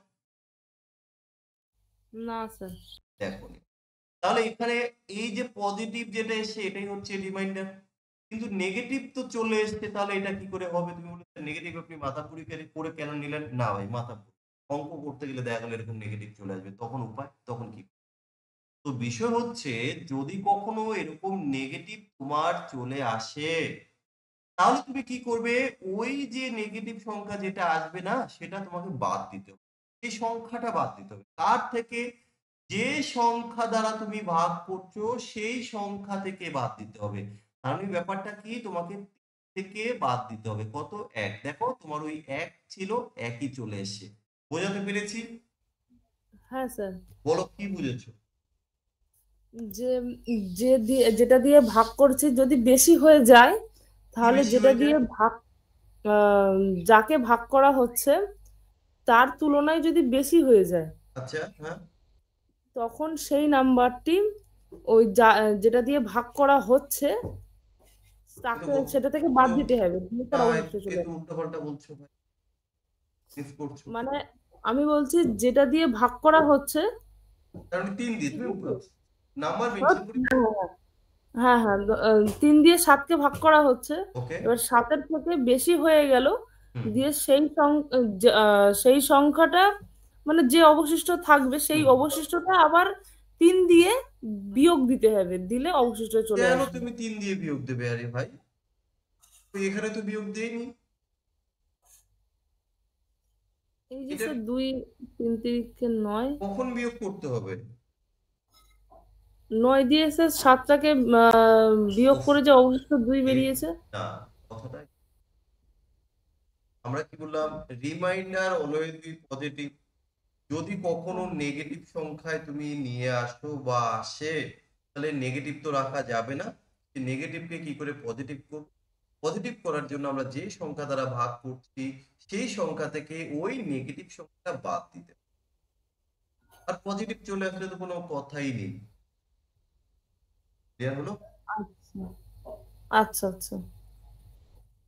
S2: না স্যার।
S1: দেখো নি। তাহলে এখানে এই যে পজিটিভ যেটা এসছে, এটাই হচ্ছে রিমাইন্ডার। কিন্তু নেগেটিভ তো চলে এসছে, তাহলে এটা কি করে হবে? তুমি বলে নেগেটিভ আপনি মাথা করে কেন নিলেন? না ভাই, অঙ্ক করতে গেলে দেখা গেলো এরকম নেগেটিভ চলে আসবে, তখন উপায়, তখন কি? তো বিষয় হচ্ছে, যদি কখনো এরকম নেগেটিভ তোমার চলে আসে, তাহলে তুমি কি করবে? ওই যে নেগেটিভ সংখ্যা যেটা আসবে না, সেটা তোমাকে বাদ দিতে হবে। এই সংখ্যাটা বাদ দিতে হবে তার থেকে। যে সংখ্যা দ্বারা তুমি ভাগ করছো সেই সংখ্যা থেকে বাদ দিতে হবে। তার মানে ব্যাপারটা কি, তোমাকে থেকে বাদ দিতে হবে কত? এক। দেখো তোমার ওই এক ছিল, একই চলে এসছে। বোঝাতে পেরেছি?
S2: হ্যাঁ স্যার।
S1: বলো কি বুঝেছো?
S2: যে যেটা দিয়ে ভাগ করছি যদি বেশি হয়ে যায়,
S1: কি
S2: তাহলে
S1: বেশি
S2: যেটা
S1: হয়ে
S2: দিয়ে
S1: যায়?
S2: ভাগ আহ, যাকে ভাগ করা হচ্ছে তার তুলনায় যদি বেশি হয়ে যায়,
S1: আচ্ছা, হ্যাঁ।
S2: তখন সেই নাম্বারটি যেটা দিয়ে ভাগ করা হচ্ছে
S1: এ তো
S2: তাকে
S1: ব-
S2: সেটা থেকে
S1: এ
S2: বাদ
S1: তো
S2: দিতে হবে, দিয়ে
S1: না,
S2: তার অবশিষ্ট
S1: এ
S2: চলে
S1: তো
S2: আসবে।
S1: উল্টোপাল্টা বলছো ভাই, মিস করছো।
S2: মানে আমি বলছি যেটা দিয়ে ভাগ করা হচ্ছে,
S1: তার মানে 3 দিয়ে
S2: ঠিক
S1: তুমি
S2: আছে?
S1: নাম্বার
S2: হ্যাঁ
S1: মেনশন করে।
S2: হ্যাঁ হ্যাঁ, 3 দিয়ে 7কে ভাগ করা হচ্ছে।
S1: ওকে।
S2: এবার 7-এর থেকে বেশি হয়ে গেল,
S1: হুম।
S2: দিয়ে সেই সংখ্যাটা মানে যে অবশিষ্ট থাকবে সেই
S1: হুম।
S2: অবশিষ্টটা আবার 3 দিয়ে বিয়োগ দিতে হবে, দিলে অবশিষ্ট চলে
S1: কেন
S2: আসবে।
S1: তুমি 3 দিয়ে বিয়োগ দেবে? আরে ভাই, তো এখানে তো বিয়োগ দেয়নি।
S2: এই যে
S1: এটা
S2: স্যার 2 3 3 9,
S1: কখন বিয়োগ করতে হবে?
S2: 9 দিয়ে স্যার 7টাকে বিয়োগ
S1: উফ,
S2: করে যে অবশিষ্ট 2
S1: এ
S2: বেরিয়েছে।
S1: না, কথাটা আমরা কি বললাম? Reminder always be positive. যদি কখনো
S2: হ্যাঁ
S1: নেগেটিভ সংখ্যায় তুমি নিয়ে আসো বা আসে, তাহলে নেগেটিভ তো রাখা যাবে না। নেগেটিভকে কি করে পজিটিভ করব? পজিটিভ করার জন্য আমরা যে সংখ্যা দ্বারা ভাগ করছি সেই সংখ্যা থেকে ওই নেগেটিভ সংখ্যাটা বাদ দিতে হবে। আর পজিটিভ চলে আসলে তো কোনো কথাই নেই। ক্লিয়ার হলো?
S2: আচ্ছা আচ্ছা আচ্ছা।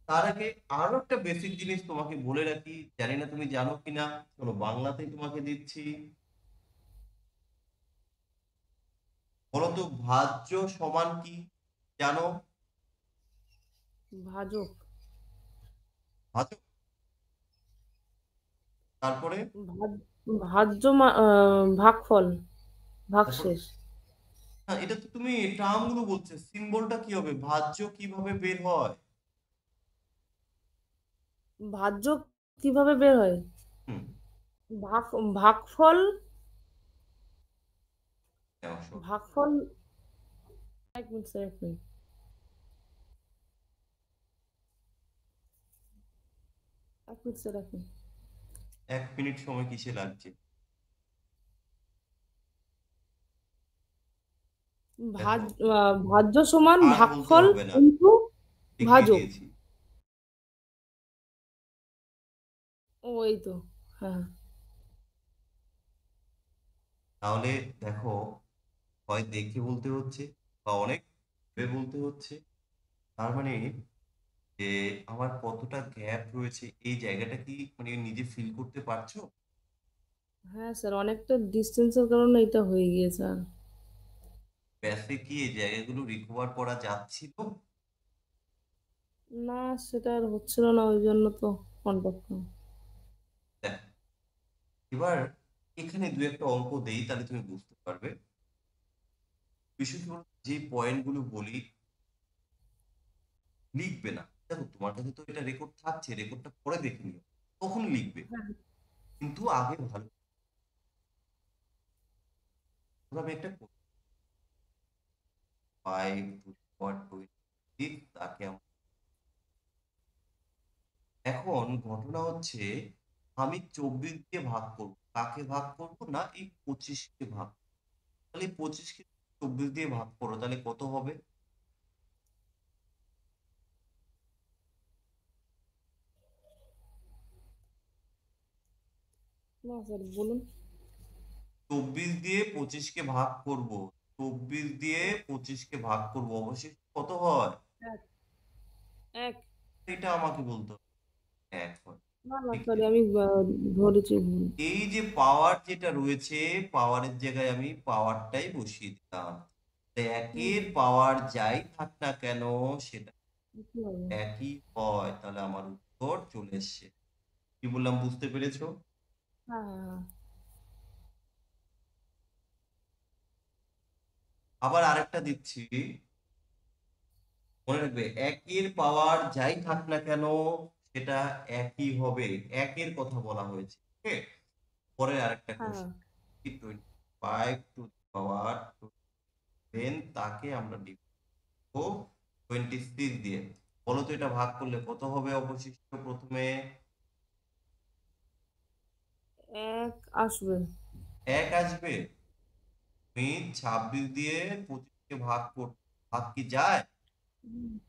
S1: তার আগে আরো একটা বেসিক জিনিস তোমাকে বলে রাখি, জানি না তুমি জানো কিনা। চলো বাংলাতেই তোমাকে দিচ্ছি। বলো তো, ভাজ্য সমান কি? জানো?
S2: ভাজক।
S1: ভাজ্য, তারপরে?
S2: ভাজ- ভাজ্য ভাগফল,
S1: তারপরে
S2: ভাগশেষ।
S1: না, এটা তো তুমি টার্ম গুলো বলছো, সিম্বলটা কি হবে? ভাজ্য কিভাবে বের হয়?
S2: ভাজ্য কিভাবে বের হয়?
S1: হুম।
S2: ভাগ ভাগফল
S1: নাও, শোনো।
S2: ভাগফল 1 minute sir, 1 minute, 1 minute sir, 1 minute.
S1: 1 minute সময় কিসে লাগছে?
S2: ভাজ
S1: দেখো,
S2: ভাজ্য সমান
S1: আর বলতে
S2: ভাগফল
S1: হবে না,
S2: ইনটু
S1: দেখিয়ে
S2: ভাজক।
S1: দিয়েছি।
S2: ও এই তো। হ্যাঁ
S1: তাহলে দেখো, হয় দেখে বলতে হচ্ছে বা অনেক ভেবে বলতে হচ্ছে। তার মানে যে আমার কতটা গ্যাপ রয়েছে, এই জায়গাটা কি মানে নিজে ফিল করতে পারছো?
S2: হ্যাঁ স্যার, অনেকটা ডিস্টেন্সের কারণে এটা হয়ে গিয়েছে। আর
S1: ব্যাসে কি এই জায়গাগুলো রিকভার করা যাচ্ছিল?
S2: না, সেটা আর হচ্ছিল না, ওই জন্য তো কন্ট্যাক্ট।
S1: দেখো, এবার এখানে দু একটা অঙ্ক দেই, তাহলে তুমি বুঝতে পারবে। বিশেষ করে যে পয়েন্টগুলো বলি, লিখবে না। দেখো তোমার কাছে তো এটা রেকর্ড থাকছে, রেকর্ডটা পরে দেখে নিও, তখন লিখবে। কিন্তু আগে ভালো করে আমি একটা 5 তাকে এখন ঘটনা হচ্ছে, আমি 24 দিয়ে ভাগ করব, কাকে ভাগ করব না, এই 25 কে ভাগ। তাহলে 25 কে 24 দিয়ে ভাগ করো, তাহলে কত হবে?
S2: না স্যার বলুন।
S1: 24 দিয়ে 25 কে ভাগ করব, 24 দিয়ে 25 কে ভাগ করব, অবশেষে কত হয়?
S2: এক। এক।
S1: এটা আমাকে বলতে হবে। এক হয়।
S2: না না
S1: ঠিক
S2: সরি,
S1: আছে।
S2: আমি ধরেছি ভুল।
S1: এই যে পাওয়ার যেটা রয়েছে, পাওয়ারের জায়গায় আমি পাওয়ারটাই বসিয়ে দিলাম। তাই
S2: হুম
S1: একের
S2: হুম।
S1: পাওয়ার যাই থাক না কেন, সেটা
S2: কি হবে?
S1: একই হয়, তাহলে আমার উত্তর চলে এসছে। কি বললাম বুঝতে পেরেছো?
S2: হ্যাঁ, হ্যাঁ, হ্যাঁ।
S1: আবার আরেকটা দিচ্ছি, মনে রাখবে একের পাওয়ার যাই থাক না কেন সেটা একই হবে। একের কথা বলা হয়েছে, ওকে? পরে আরেকটা
S2: হ্যাঁ, হ্যাঁ।
S1: কোশ্চেন, 25 টু দি পাওয়ার 10 তাকে আমরা লিখবো 26 দিয়ে। বলো তো এটা ভাগ করলে কত হবে অবশিষ্ট প্রথমে?
S2: এক আসবে।
S1: এক আসবে। তুমি 26 দিয়ে 25 কে ভাগ ভাগ কি যায়?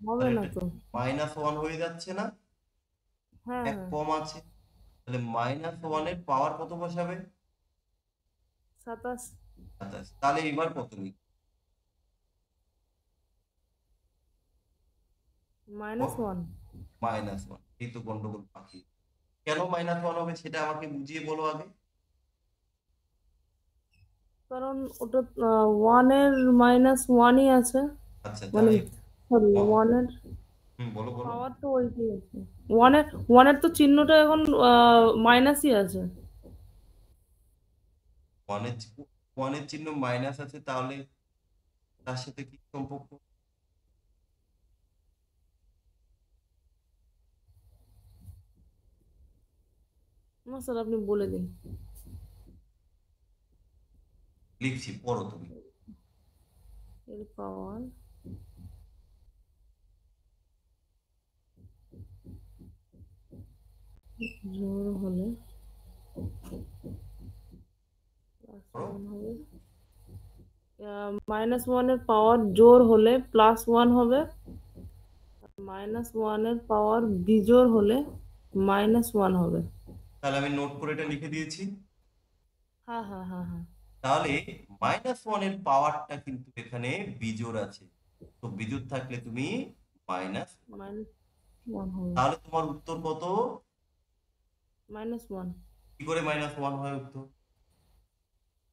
S2: হবে
S1: তাহলে
S2: না
S1: এটা
S2: তো।
S1: -1 হয়ে যাচ্ছে না?
S2: হ্যাঁ,
S1: এক
S2: হ্যাঁ।
S1: কম আছে। তাহলে -1 এর পাওয়ার কত বসাবে?
S2: 27।
S1: 27। তাহলে এবার কত লিখবো?
S2: -1।
S1: -1। এই তো গন্ডগোল পাখি। কেন -1 হবে সেটা আমাকে বুঝিয়ে বলো আগে।
S2: কারণ ওটা 1-এর -1ই আছে।
S1: আচ্ছা
S2: মানে
S1: তাহলে
S2: সরি,
S1: ও-
S2: 1-এর
S1: বলো বলো।
S2: পাওয়ার তো ওইটাই আছে। 1-এর তো চিহ্নটা এখন মাইনাসই আছে।
S1: ওয়ানের ওয়ানের চিহ্ন মাইনাস আছে, তাহলে তার সাথে কি সম্পর্ক?
S2: না স্যার, আপনি বলে দিন।
S1: লিখছি, পড়ো তুমি।
S2: এর পাওয়ার জোর হলে
S1: পড়ো।
S2: +1 হবে। -1-এর পাওয়ার জোর হলে +1 হবে। -1-এর পাওয়ার বিজোড় হলে -1 হবে।
S1: তাহলে আমি নোট করে এটা লিখে দিয়েছি।
S2: হ্যাঁ, হ্যাঁ, হ্যাঁ, হ্যাঁ।
S1: তাহলে -1 এর পাওয়ারটা কিন্তু এখানে বিজোড় আছে, তো বিজোড় থাকলে তুমি মাইনাস।
S2: -1 হবে।
S1: তাহলে তোমার উত্তর কত?
S2: -1।
S1: কি করে -1 হয় উত্তর?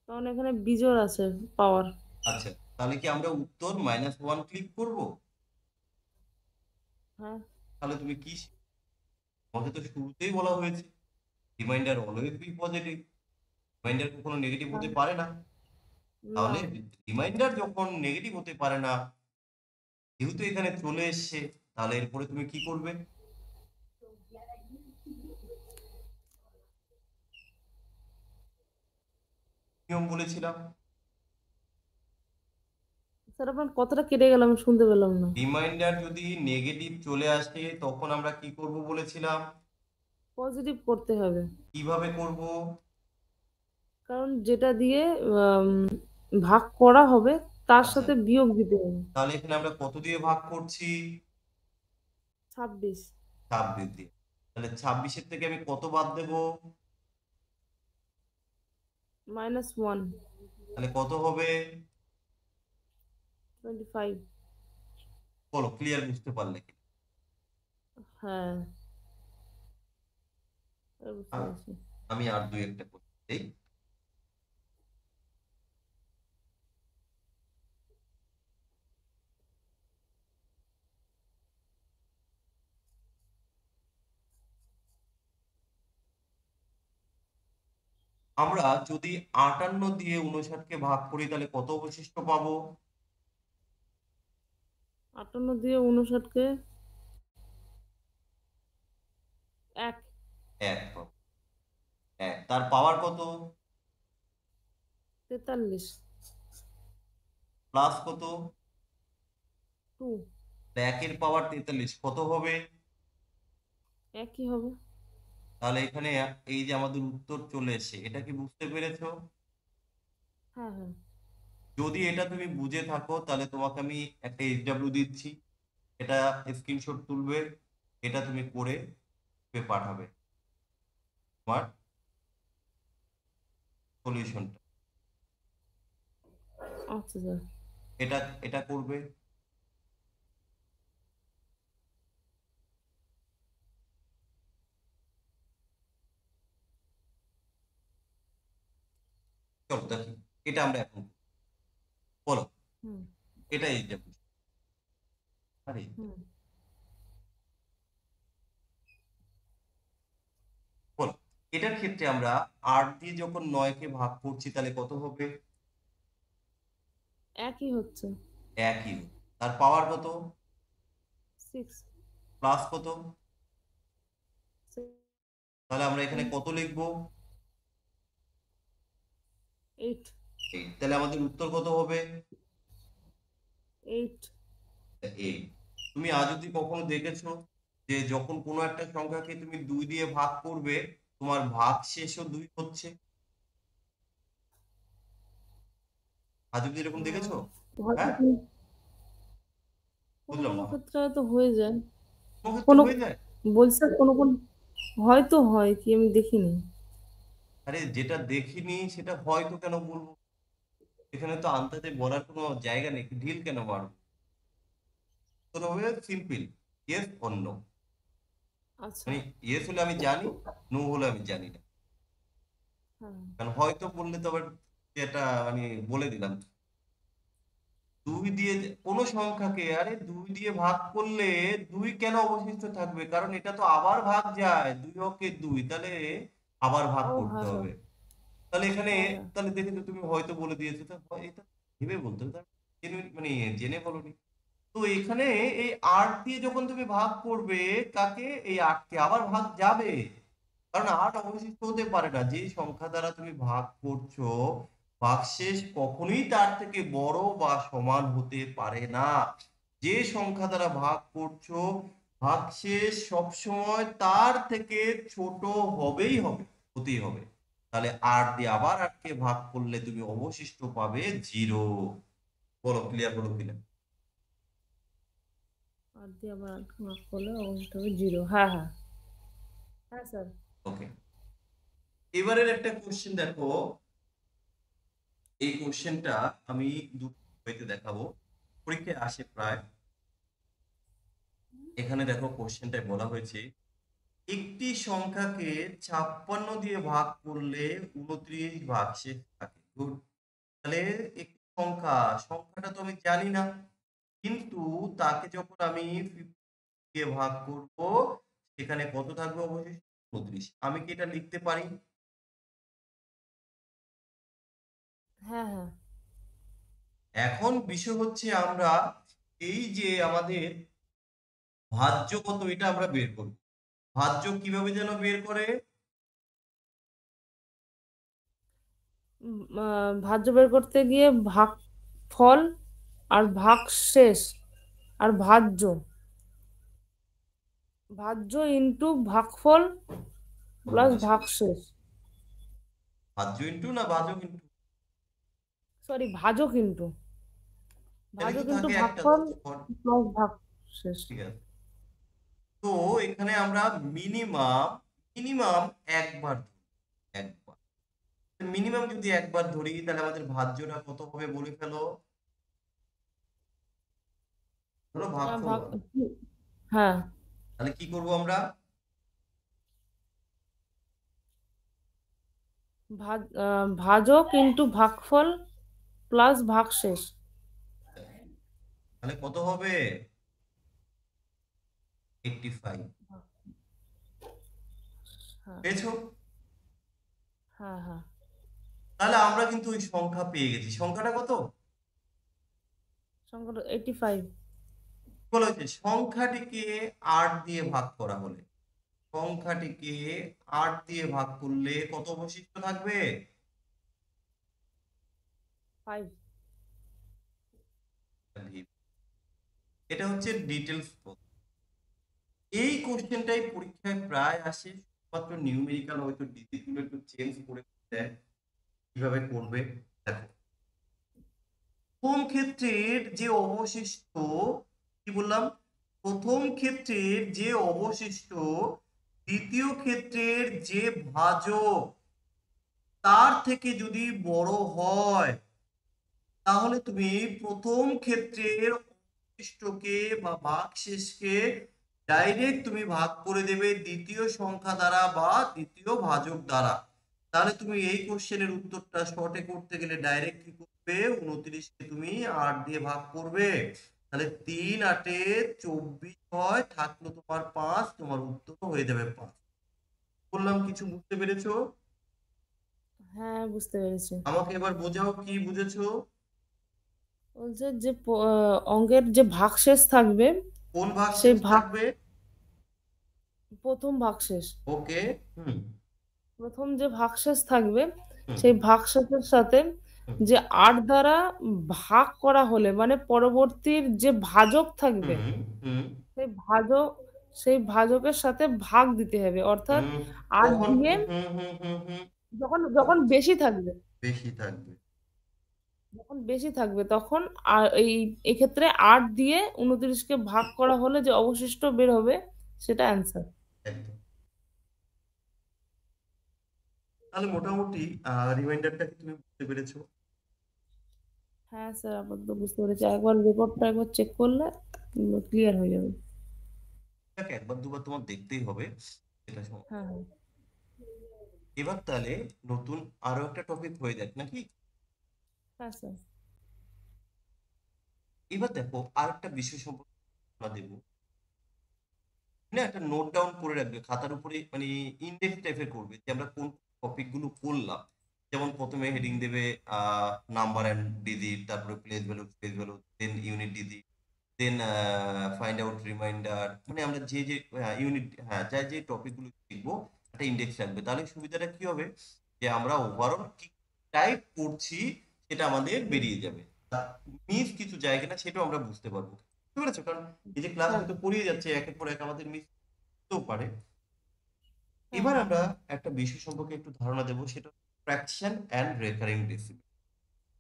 S2: কারণ এখানে বিজোড় আছে পাওয়ার।
S1: আচ্ছা, তাহলে কি আমরা উত্তর -1 ক্লিক করব?
S2: হ্যাঁ।
S1: তাহলে তুমি কি তোমাকে তো শুরুতেই বলা হয়েছে reminder always be positive, reminder কখনো নেগেটিভ
S2: হ্যাঁ।
S1: হতে পারে না।
S2: না।
S1: তাহলে রিমাইন্ডার যখন নেগেটিভ হতে পারে না, যেহেতু এখানে চলে এসছে, তাহলে এরপরে তুমি কি করবে? নিয়ম বলেছিলাম,
S2: স্যার, আপনার কথাটা কেটে গেল, আমি শুনতে পেলাম না।
S1: রিমাইন্ডার যদি নেগেটিভ চলে আসে তখন আমরা কি করব বলেছিলাম?
S2: পজিটিভ করতে হবে।
S1: কিভাবে করব?
S2: কারণ যেটা দিয়ে আম, ভাগ করা হবে তার
S1: আচ্ছা,
S2: সাথে বিয়োগ দিতে হবে।
S1: তাহলে এখানে আমরা কত দিয়ে ভাগ করছি?
S2: 26।
S1: 26 দিয়ে। তাহলে 26-এর থেকে আমি কত বাদ দেব?
S2: -1।
S1: তাহলে কত হবে?
S2: 25।
S1: বলো, ক্লিয়ার বুঝতে পারলে কি?
S2: হ্যাঁ, এবার বুঝতে
S1: আ-
S2: পারছি।
S1: আমি আর দুই একটা করতে দেই। আমরা যদি 58 দিয়ে 59-কে ভাগ করি তাহলে কত অবশিষ্ট পাবো?
S2: 58 দিয়ে 59-কে 1।
S1: এক পাবো। এক, তার পাওয়ার কত?
S2: 43।
S1: প্লাস কত?
S2: 2।
S1: একের পাওয়ার 43 কত হবে?
S2: একই হবে।
S1: তাহলে এখানে এই যে আমাদের উত্তর চলে এসেছে, এটা কি বুঝতে পেরেছো?
S2: হ্যাঁ, হ্যাঁ।
S1: যদি এটা তুমি বুঝে থাকো তাহলে তোমাকে আমি একটা এইচডব্লিউ দিচ্ছি, এটা স্ক্রিনশট তুলবে, এটা তুমি করে পাঠাবে তোমার সলিউশনটা।
S2: আচ্ছা স্যার।
S1: এটা এটা করবে। চলো দেখি, এটা আমরা এখন বলো,
S2: হুম,
S1: এটা এইচডব্লিউ। আরে
S2: হুম।
S1: এটার ক্ষেত্রে আমরা 8 দিয়ে যখন 9-কে ভাগ করছি তাহলে কত হবে?
S2: একই হচ্ছে।
S1: একই হবে। তার পাওয়ার কত?
S2: 6
S1: প্লাস কত?
S2: 7
S1: তাহলে আমরা এখানে কত লিখবো?
S2: 8
S1: 8। তাহলে আমাদের উত্তর কত হবে?
S2: 8
S1: 8। তুমি আজ অব্দি কখনো দেখেছো যে যখন কোনো একটা সংখ্যাকে তুমি 2 দিয়ে ভাগ করবে তোমার ভাগ শেষও 2 হচ্ছে? আজ অব্দি এরকম দেখেছো?
S2: হয়তো
S1: হ্যাঁ,
S2: কোনো
S1: বুঝলাম
S2: কোনো
S1: না।
S2: ক্ষেত্রে হয়তো হয়ে যায়।
S1: কোনো ক্ষেত্রে
S2: কোনো
S1: হয়ে যায়?
S2: বলছে কোনো কোন হয়তো হয় কি আমি দেখিনি।
S1: আরে যেটা দেখিনি সেটা হয়তো কেন বলবো? এখানে তো আন্তাজে বলার কোনো জায়গা নেই, ঢিল কেন মারবো? তো হবে সিম্পল, ইয়েস অর নো।
S2: আচ্ছা।
S1: মানে ইয়েস হলে আমি জানি, নো হলে আমি জানি না।
S2: হ্যাঁ।
S1: কারণ হয়তো বললে তো আবার এটা মানে বলে দিলাম। 2 দিয়ে কোনো সংখ্যাকে আরে 2 দিয়ে ভাগ করলে 2 কেন অবশিষ্ট থাকবে? কারণ এটা তো আবার ভাগ যায়, 2 অকে 2, তাহলে আবার ভাগ
S2: ও
S1: করতে
S2: হ্যাঁ হ্যাঁ
S1: হবে। তাহলে এখানে
S2: হ্যাঁ হ্যাঁ
S1: তাহলে দেখে তো তুমি হয়তো বলে দিয়েছো, তো এটা ভেবে বলতে হবে, মানে জেনে বলনি। তো এখানে এই 8 দিয়ে যখন তুমি ভাগ করবে কাকে, এই 8কে আবার ভাগ যাবে, কারণ 8 অবশিষ্ট হতে পারে না। যে সংখ্যা দ্বারা তুমি ভাগ করছো ভাগশেষ কখনোই তার থেকে বড় বা সমান হতে পারে না। যে সংখ্যা দ্বারা ভাগ করছো ভাগশেষ সবসময় তার থেকে ছোট হবেই হবে, হতেই হবে। তাহলে 8 দিয়ে আবার 8কে ভাগ করলে তুমি অবশিষ্ট পাবে 0। বলো, ক্লিয়ার? বলো কিনা?
S2: 8 দিয়ে আবার 8 ভাগ করলে অবশিষ্ট হবে 0। হ্যাঁ হ্যাঁ হ্যাঁ স্যার।
S1: ওকে, এবারের একটা কোশ্চেন দেখো। এই কোশ্চেনটা আমি দুটো বইতে দেখাবো, পরীক্ষায় আসে প্রায়। এখানে দেখো কোশ্চেনটায় বলা হয়েছে একটি সংখ্যাকে 56 দিয়ে ভাগ করলে 29 ভাগশেষ থাকে। গুড। তাহলে একটি সংখ্যাটা তো আমি জানি না, কিন্তু তাকে যখন আমি 50 দিয়ে ভাগ করব সেখানে কত থাকবে অবশিষ্ট? 29। আমি কি এটা লিখতে পারি?
S2: হ্যাঁ হ্যাঁ
S1: এখন বিষয় হচ্ছে আমরা এই যে আমাদের ভাজ্য কত এটা আমরা বের করব। ভাজ্য কিভাবে যেন বের করে?
S2: ভাজ্য বের করতে গিয়ে ভাগফল আর ভাগশেষ আর ভাজ্য ইনটু ভাগফল প্লাস
S1: বলছি
S2: ভাগশেষ।
S1: ভাজ্য ইন্টু না ভাজক ইন্টু?
S2: সরি ভাজক ইনটু
S1: তাহলে তো থাকে একটা তো
S2: ভাগফল
S1: short,
S2: প্লাস ভাগশেষ।
S1: ঠিক আছে। তো এখানে আমরা মিনিমাম মিনিমাম একবার ধরি, একবার। মিনিমাম যদি একবার ধরি তাহলে আমাদের ভাজ্যটা কত হবে বলে ফেলো। ধরো ভাগফল
S2: ভাগ
S1: 1।
S2: হ্যাঁ
S1: তাহলে কি করব আমরা?
S2: ভাজক ইনটু ভাগফল প্লাস ভাগশেষ।
S1: তাহলে কত হবে? 85।
S2: হ্যাঁ
S1: পেয়েছো?
S2: হ্যাঁ হ্যাঁ
S1: তাহলে আমরা কিন্তু ওই সংখ্যা পেয়ে গেছি। সংখ্যাটা কত
S2: সংখ্যাটা 85।
S1: বলা হয়েছে? সংখ্যাটিকে 8 দিয়ে ভাগ করা হলে, সংখ্যাটিকে 8 দিয়ে ভাগ করলে কত অবশিষ্ট থাকবে?
S2: 5।
S1: এটা হচ্ছে ডিটেলস। এই কোশ্চেনটাই পরীক্ষায় প্রায় আসে, শুধুমাত্র নিউমেরিক্যাল হয়তো ডিজিট গুলো একটু চেঞ্জ করে দেয়। কিভাবে করবে দেখো। প্রথম ক্ষেত্রের যে অবশিষ্ট, কি বললাম? প্রথম ক্ষেত্রের যে অবশিষ্ট দ্বিতীয় ক্ষেত্রের যে ভাজক তার থেকে যদি বড় হয় তাহলে তুমি প্রথম ক্ষেত্রের অবশিষ্টকে বা ভাগশেষকে ডাইরেক্ট তুমি ভাগ করে দেবে দ্বিতীয় সংখ্যা দ্বারা বা দ্বিতীয় ভাজক দ্বারা। তাহলে তুমি এই কোশ্চেনের উত্তরটা শর্টে করতে গেলে ডাইরেক্ট কি করবে? 29কে তুমি 8 দিয়ে ভাগ করবে, তাহলে 3 8 24 হয়, থাকলো তোমার 5, তোমার উত্তর হয়ে যাবে 5। বললাম কিছু বুঝতে পেরেছো?
S2: হ্যাঁ, বুঝতে পেরেছি।
S1: আমাকে এবার বোঝাও কি বুঝেছো।
S2: বলছে যে অঙ্কের যে ভাগশেষ থাকবে,
S1: কোন
S2: সেই
S1: ভাগশেষ
S2: ভাগ
S1: থাকবে?
S2: প্রথম ভাগশেষ,
S1: ওকে। হুম।
S2: প্রথম যে ভাগশেষ থাকবে,
S1: হুম।
S2: সেই ভাগশেষের সাথে
S1: হুম।
S2: যে ৮ দ্বারা ভাগ করা হলে মানে পরবর্তীর যে ভাজক থাকবে,
S1: হুম। হুম।
S2: সেই ভাজক, সেই ভাজকের সাথে ভাগ দিতে হবে, অর্থাৎ
S1: হুম।
S2: ৮
S1: কখন?
S2: দিয়ে
S1: হুম। হুম। হুম। হুম। হুম।
S2: যখন যখন বেশি থাকবে,
S1: বেশি থাকবে।
S2: যখন বেশি থাকবে তখন আর এক্ষেত্রে ৮ দিয়ে ২৯কে ভাগ করা হলে যে অবশিষ্ট বের হবে সেটা অ্যান্সার।
S1: একদম। তাহলে মোটামুটি রিমাইন্ডারটা কি তুমি বুঝতে পেরেছো?
S2: হ্যাঁ স্যার, আপাতত বুঝতে পেরেছি। একবার রেকর্ডটা একবার চেক করলে ক্লিয়ার হয়ে যাবে।
S1: দেখ, একবার দুবার তোমার দেখতেই হবে, এটা
S2: হ্যাঁ হ্যাঁ।
S1: এবার তাহলে নতুন আরো একটা টপিক হয়ে যাক নাকি?
S2: হ্যাঁ স্যার।
S1: এবার দেখো আরেকটা বিষয় সম্পর্কে আমরা দেবো না, একটা নোট ডাউন করে রাখবে খাতার উপরে, মানে ইন্ডেক্স টাইপের করবে যে আমরা কোন টপিক গুলো করলাম। যেমন প্রথমে হেডিং দেবে নাম্বার অ্যান্ড ডিজিট, তারপরে place value then unit digit, then find out remainder, মানে আমরা যে যে ইউনিট, হ্যাঁ, যা যে টপিক গুলো শিখবো একটা ইন্ডেক্স রাখবে, তাহলে সুবিধাটা কি হবে যে আমরা ওভারঅল কি টাইপ করছি সেটা আমাদের
S2: হুম।
S1: বেরিয়ে যাবে। মিস কিছু যায় কিনা সেটাও আমরা বুঝতে পারবো। বুঝতে পেরেছো? কারণ এই যে ক্লাস
S2: হ্যাঁ
S1: হয়তো পড়িয়ে যাচ্ছে একের পর এক, আমাদের মিস হতেও পারে।
S2: হ্যাঁ
S1: এবার
S2: হ্যাঁ।
S1: আমরা একটা বিষয় সম্পর্কে একটু ধারণা দেবো, সেটা ফ্র্যাকশন অ্যান্ড রেকারিং ডেসিমেল।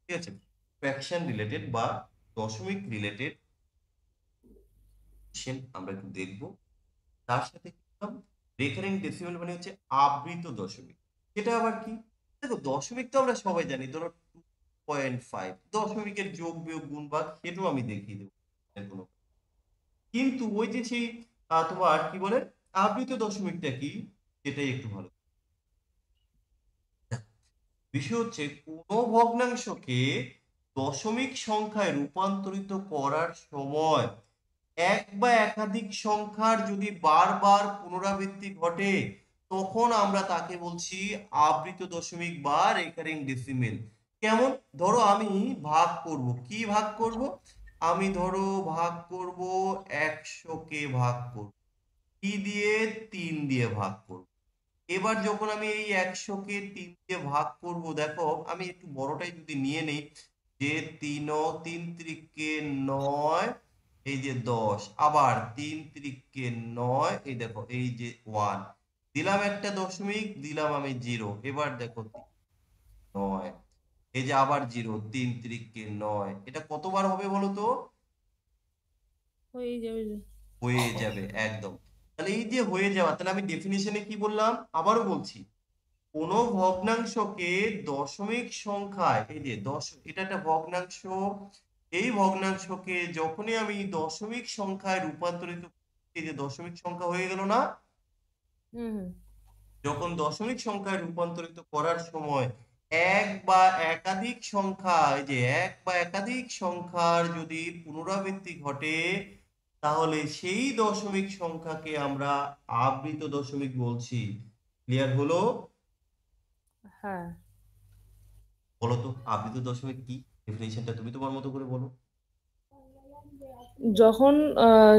S1: ঠিক আছে? ফ্র্যাকশন রিলেটেড বা দশমিক রিলেটেড আমরা একটু দেখবো। তার সাথে কি করলাম, রেকারিং ডেসিমেল মানে হচ্ছে আবৃত দশমিক। সেটা আবার কি? দেখো, দশমিক তো আমরা সবাই জানি, ধরো 2.5 দশমিকের যোগ বিয়োগ গুণ ভাগ, সেটাও আমি দেখিয়ে দেবো। কোনো, কিন্তু ওই যে সেই তোমার কি বলে আবৃত দশমিকটা কি, সেটাই একটু ভালো। বিষয় হচ্ছে কোনো ভগ্নাংশকে দশমিক সংখ্যায় রূপান্তরিত করার সময় এক বা একাধিক সংখ্যার যদি বারবার পুনরাবৃত্তি ঘটে, তখন আমরা তাকে বলছি আবৃত দশমিক বা রেকারিং ডেসিমেল। কেমন? ধরো আমি ভাগ করব, কি ভাগ করব? আমি ধরো ভাগ করব 100 কে ভাগ করব কি দিয়ে? 3 দিয়ে ভাগ করব। এবার যখন আমি এই 100 কে 3 দিয়ে ভাগ করব, দেখো আমি একটু বড়টাই যদি নিয়ে নেই, যে 3 ও 3 কে 9, এই যে 10, আবার 3 কে 9, এই দেখো এই যে 1, দিলাম একটা দশমিক, দিলাম আমি 0, এবার দেখো 9, এই যে আবার 0, 3 কে 9, এটা কতবার হবে বলো তো?
S2: হয়ে যাবে যে।
S1: হয়ে যাবে, একদম। তাহলে এই যে হয়ে যাওয়া, তাহলে আমি ডেফিনিশনে কি বললাম, আবারও বলছি, কোন ভগ্নাংশকে দশমিক সংখ্যায়, এই যে এটা একটা ভগ্নাংশ, এই ভগ্নাংশকে যখনই আমি দশমিক সংখ্যায় রূপান্তরিত, এই যে দশমিক সংখ্যা হয়ে গেল না,
S2: হুম হুম।
S1: যখন দশমিক সংখ্যায় রূপান্তরিত করার সময় এক বা একাধিক সংখ্যা, এই যে এক বা একাধিক সংখ্যার যদি পুনরাবৃত্তি ঘটে, তাহলে সেই দশমিক সংখ্যাকে আমরা আবৃত দশমিক বলছি। ক্লিয়ার হলো?
S2: হ্যাঁ,
S1: বলো তো আবৃত দশমিক কি, ডেফিনেশনটা তুমি তোমার মতো করে বলো।
S2: যখন আহ,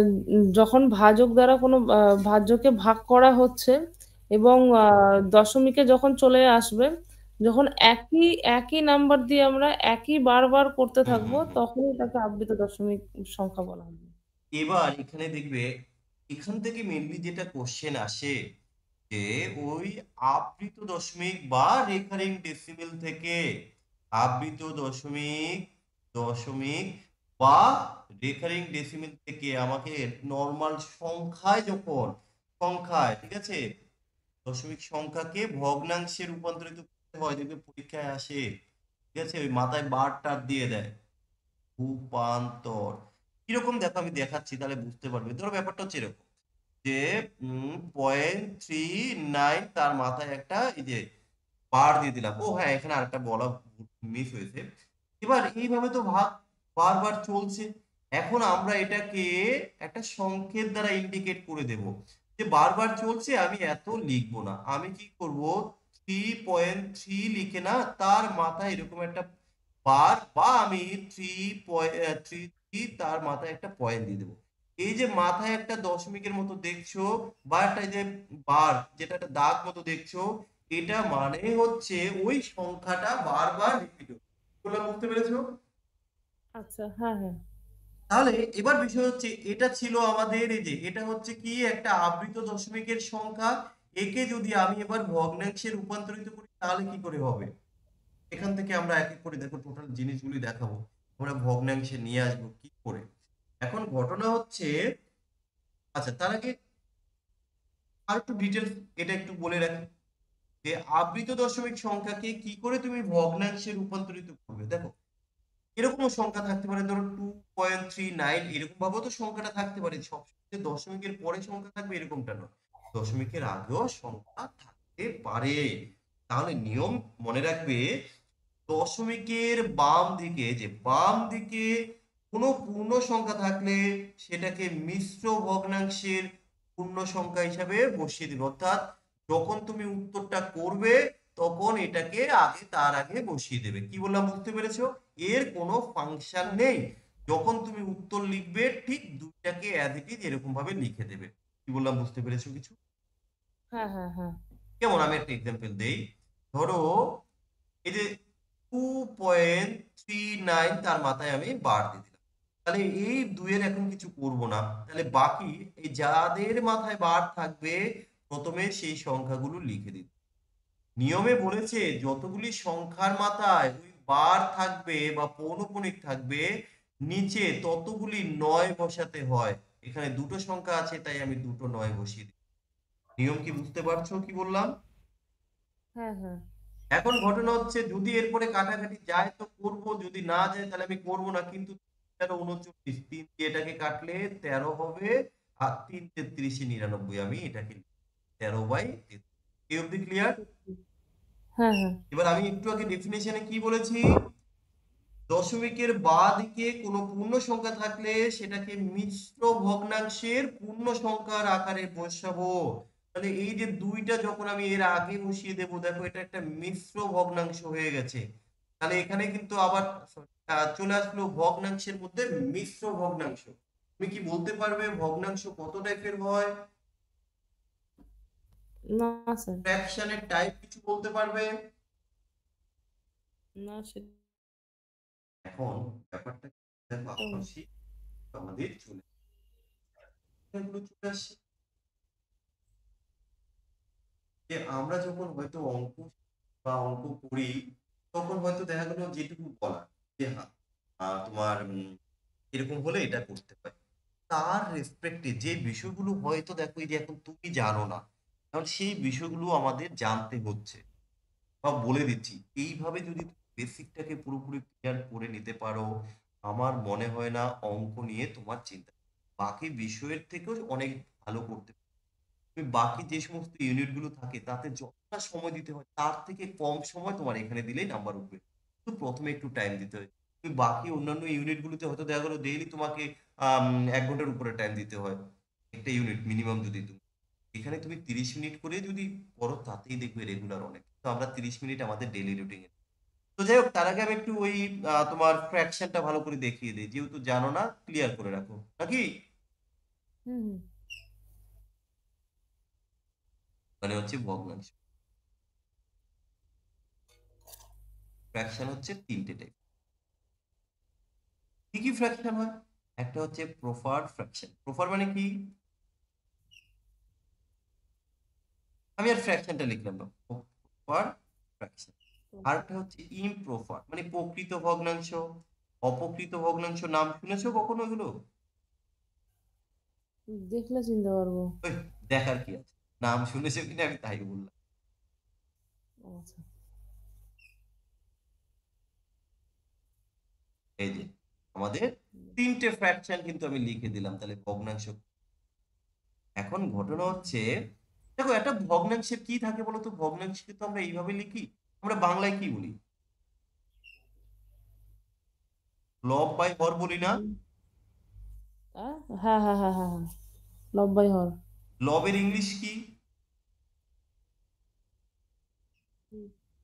S2: যখন ভাজক দ্বারা কোনো ভাজ্যকে ভাগ করা হচ্ছে এবং দশমিকে যখন চলে আসবে, যখন একই একই নাম্বার দিয়ে আমরা একই বারবার করতে
S1: হুম।
S2: থাকবো,
S1: হুম। হুম।
S2: তখনই তাকে আবৃত দশমিক সংখ্যা বলা হবে।
S1: এবার এখানে দেখবে, এখান থেকে মেনলি যেটা কোশ্চেন আসে যে ওই আবৃত দশমিক বা রেকারিং ডেসিমেল থেকে, আবৃত দশমিক দশমিক বা রেকারিং ডেসিমেল থেকে আমাকে নর্মাল সংখ্যায়, যখন সংখ্যায়, ঠিক আছে, দশমিক সংখ্যাকে ভগ্নাংশে রূপান্তরিত করতে হয়, দেখবে পরীক্ষায় আসে, ঠিক আছে, ওই মাথায় বার টার দিয়ে দেয়, রূপান্তর। কিরকম দেখো আমি দেখাচ্ছি তাহলে বুঝতে পারবে। ধরো ব্যাপারটা হচ্ছে এরকম যে 0.39, তার মাথায় একটা এই যে বার দিয়ে দিলাম। ও হ্যাঁ, এখানে আরেকটা বলা মিস হয়েছে। এবার এইভাবে তো ভাগ বারবার চলছে, এখন আমরা এটাকে একটা সংকেত দ্বারা ইন্ডিকেট করে দেব। যে বারবার চলছে, আমি এত লিখবো না, আমি কি করব, 3.3 লিখে না তার মাথায় এরকম একটা বার, বা আমি 3.33 তার মাথায় একটা পয়েন্ট দিয়ে দেবো। এই যে মাথায় একটা দশমিকের মতো দেখছো, বা একটা এই যে বার, যেটা একটা দাগ মতো দেখছো, এটা মানে হচ্ছে ওই সংখ্যাটা বারবার রিপিট হচ্ছে। বললাম, বুঝতে পেরেছো?
S2: আচ্ছা, হ্যাঁ, হ্যাঁ।
S1: তাহলে এবার বিষয় হচ্ছে, এটা ছিল আমাদের, এই যে এটা হচ্ছে কি একটা আবৃত দশমিকের সংখ্যা। একে যদি আমি এবার ভগ্নাংশে রূপান্তরিত করি তাহলে কি করে হবে? এখান থেকে আমরা এক এক করে দেখো টোটাল জিনিসগুলি দেখাবো, আমরা ভগ্নাংশে নিয়ে আসবো কি করে। এখন ঘটনা হচ্ছে, আচ্ছা তার আগে আর একটু ডিটেলস এটা একটু বলে রাখি, যে আবৃত দশমিক সংখ্যাকে কি করে তুমি ভগ্নাংশে রূপান্তরিত করবে। দেখো, এরকম সংখ্যা থাকতে পারে, ধরো 2.39, এরকম ভাবেও তো সংখ্যাটা থাকতে পারে। সবসময় যে দশমিকের পরে সংখ্যা থাকবে এরকমটা নয়, দশমিকের আগেও সংখ্যা থাকতে পারে। তাহলে নিয়ম মনে রাখবে, দশমিকের বাম দিকে, যে বাম দিকে কোনো পূর্ণ সংখ্যা থাকলে সেটাকে মিশ্র ভগ্নাংশের পূর্ণ সংখ্যা হিসাবে বসিয়ে দিবে। অর্থাৎ যখন তুমি উত্তরটা করবে তখন এটাকে আগে, তার আগে বসিয়ে দেবে। কি বললাম, বুঝতে পেরেছো? এর কোনো ফাংশন
S2: হ্যাঁ,
S1: নেই। যখন তুমি উত্তর লিখবে ঠিক দুইটাকে অ্যাজ ইট ইজ এরকম ভাবে লিখে দেবে। কি বললাম, বুঝতে পেরেছো কিছু?
S2: হ্যাঁ, হ্যাঁ, হ্যাঁ।
S1: যেমন আমি একটা এক্সাম্পল দেই। ধরো এই যে 2.39 তার মাথায় আমি বার দিয়ে দিলাম। তাহলে এই দুইয়ের এখন কিছু করব না, তাহলে বাকি এই যাদের মাথায় বার থাকবে প্রথমে সেই সংখ্যাগুলো লিখে দিতে। নিয়মে বলেছে যতগুলি সংখ্যার মাথায় ওই বার থাকবে বা পৌনঃপুনিক থাকবে, নিচে ততগুলি নয় বসাতে হয়। এখানে দুটো সংখ্যা আছে তাই আমি দুটো নয় বসিয়ে দিই। নিয়ম কি বুঝতে পারছো কি বললাম?
S2: হ্যাঁ, হ্যাঁ।
S1: এখন ঘটনা হচ্ছে, যদি এরপরে কাটাকাটি যায় তো করব, যদি না যায় তাহলে আমি করব না। কিন্তু 13 39, 3 দিয়ে এটাকে কাটলে 13 হবে, আর 3 33 99, আমি এটাকে 13/33। এই অবধি ক্লিয়ার?
S2: হ্যাঁ, হ্যাঁ।
S1: এবার আমি একটু আগে ডেফিনেশনে কি বলেছি, দশমিকের বা দিকে কোনো পূর্ণ সংখ্যা থাকলে সেটাকে মিশ্র ভগ্নাংশের পূর্ণ সংখ্যার আকারে বসাবো। তাহলে এই যে দুইটা যখন আমি এর আগে বসিয়ে দেবো, দেখো এটা একটা মিশ্র ভগ্নাংশ হয়ে গেছে। তাহলে এখানে কিন্তু আবার চলে আসলো ভগ্নাংশের মধ্যে মিশ্র ভগ্নাংশ। তুমি কি বলতে পারবে ভগ্নাংশ কত টাইপের হয়?
S2: না স্যার।
S1: ফ্র্যাকশনের টাইপ কিছু বলতে পারবে?
S2: না সেটা
S1: এখন ব্যাপারটা কি, দেখো আকস্মিক আমাদের চলে এগুলো চলে আসছে, যে আমরা যখন হয়তো অঙ্ক বা অঙ্ক করি, তখন হয়তো দেখা গেল যেটুকু বলা, যে হ্যাঁ তোমার এরকম হলে এটা করতে হয়, তার রেসপেক্টে যে বিষয়গুলো হয়তো দেখো এই যে এখন তুমি জানো না, কারণ সেই বিষয়গুলো আমাদের জানতে হচ্ছে বা বলে দিচ্ছি। এইভাবে যদি বেসিকটাকে পুরোপুরি ক্লিয়ার করে নিতে পারো, আমার মনে হয় না অঙ্ক নিয়ে তোমার চিন্তা, বাকি বিষয়ের থেকেও অনেক ভালো করতে পারো। তুমি বাকি যে সমস্ত ইউনিট গুলো থাকে তাতে যতটা সময় দিতে হয় তার থেকে কম সময় তোমার এখানে দিলেই নাম্বার উঠবে। তো প্রথমে একটু টাইম দিতে হয়। তুমি বাকি অন্যান্য ইউনিট গুলোতে হয়তো দেখা গেলো ডেইলি তোমাকে 1 ঘন্টার উপরে টাইম দিতে হয় একটা ইউনিট মিনিমাম। যদি তুমি এখানে তুমি 30 মিনিট করে যদি করো তাতেই দেখবে রেগুলার অনেক। তো আমরা 30 মিনিট আমাদের ডেইলি রুটিনে। তো যাই হোক, তার আগে আমি একটু ওই তোমার ফ্র্যাকশনটা ভালো করে দেখিয়ে দিই, যেহেতু জানো না ক্লিয়ার করে রাখো নাকি।
S2: হুম, হুম।
S1: মানে হচ্ছে ভগ্নাংশ, ফ্র্যাকশন হচ্ছে তিনটে টাইপ। কি কি ফ্র্যাকশন হয়? একটা হচ্ছে প্রপার ফ্র্যাকশন। প্রপার মানে কি, আমি আর ফ্র্যাকশনটা লিখলাম না, প্রপার ফ্র্যাকশন। আরেকটা হচ্ছে ইমপ্রপার মানে প্রকৃত ভগ্নাংশ। অপ্রকৃত ভগ্নাংশ নাম শুনেছো কখনো এগুলো?
S2: দেখলে চিনতে পারবো।
S1: ওই, দেখার কি আছে, নাম শুনেছো কিনা আমি তাই বললাম।
S2: আচ্ছা।
S1: এই যে আমাদের তিনটে ফ্র্যাকশন কিন্তু আমি লিখে দিলাম, তাহলে ভগ্নাংশ। এখন ঘটনা হচ্ছে, দেখো একটা ভগ্নাংশের কি থাকে বলতো, ভগ্নাংশকে তো আমরা এইভাবে লিখি, আমরা বাংলায় কি বলি, লব বাই হর বলি না?
S2: হুম। হ্যাঁ, হ্যাঁ, হ্যাঁ, হ্যাঁ, হ্যাঁ। লব্বাই হর।
S1: লবের ইংলিশ কি?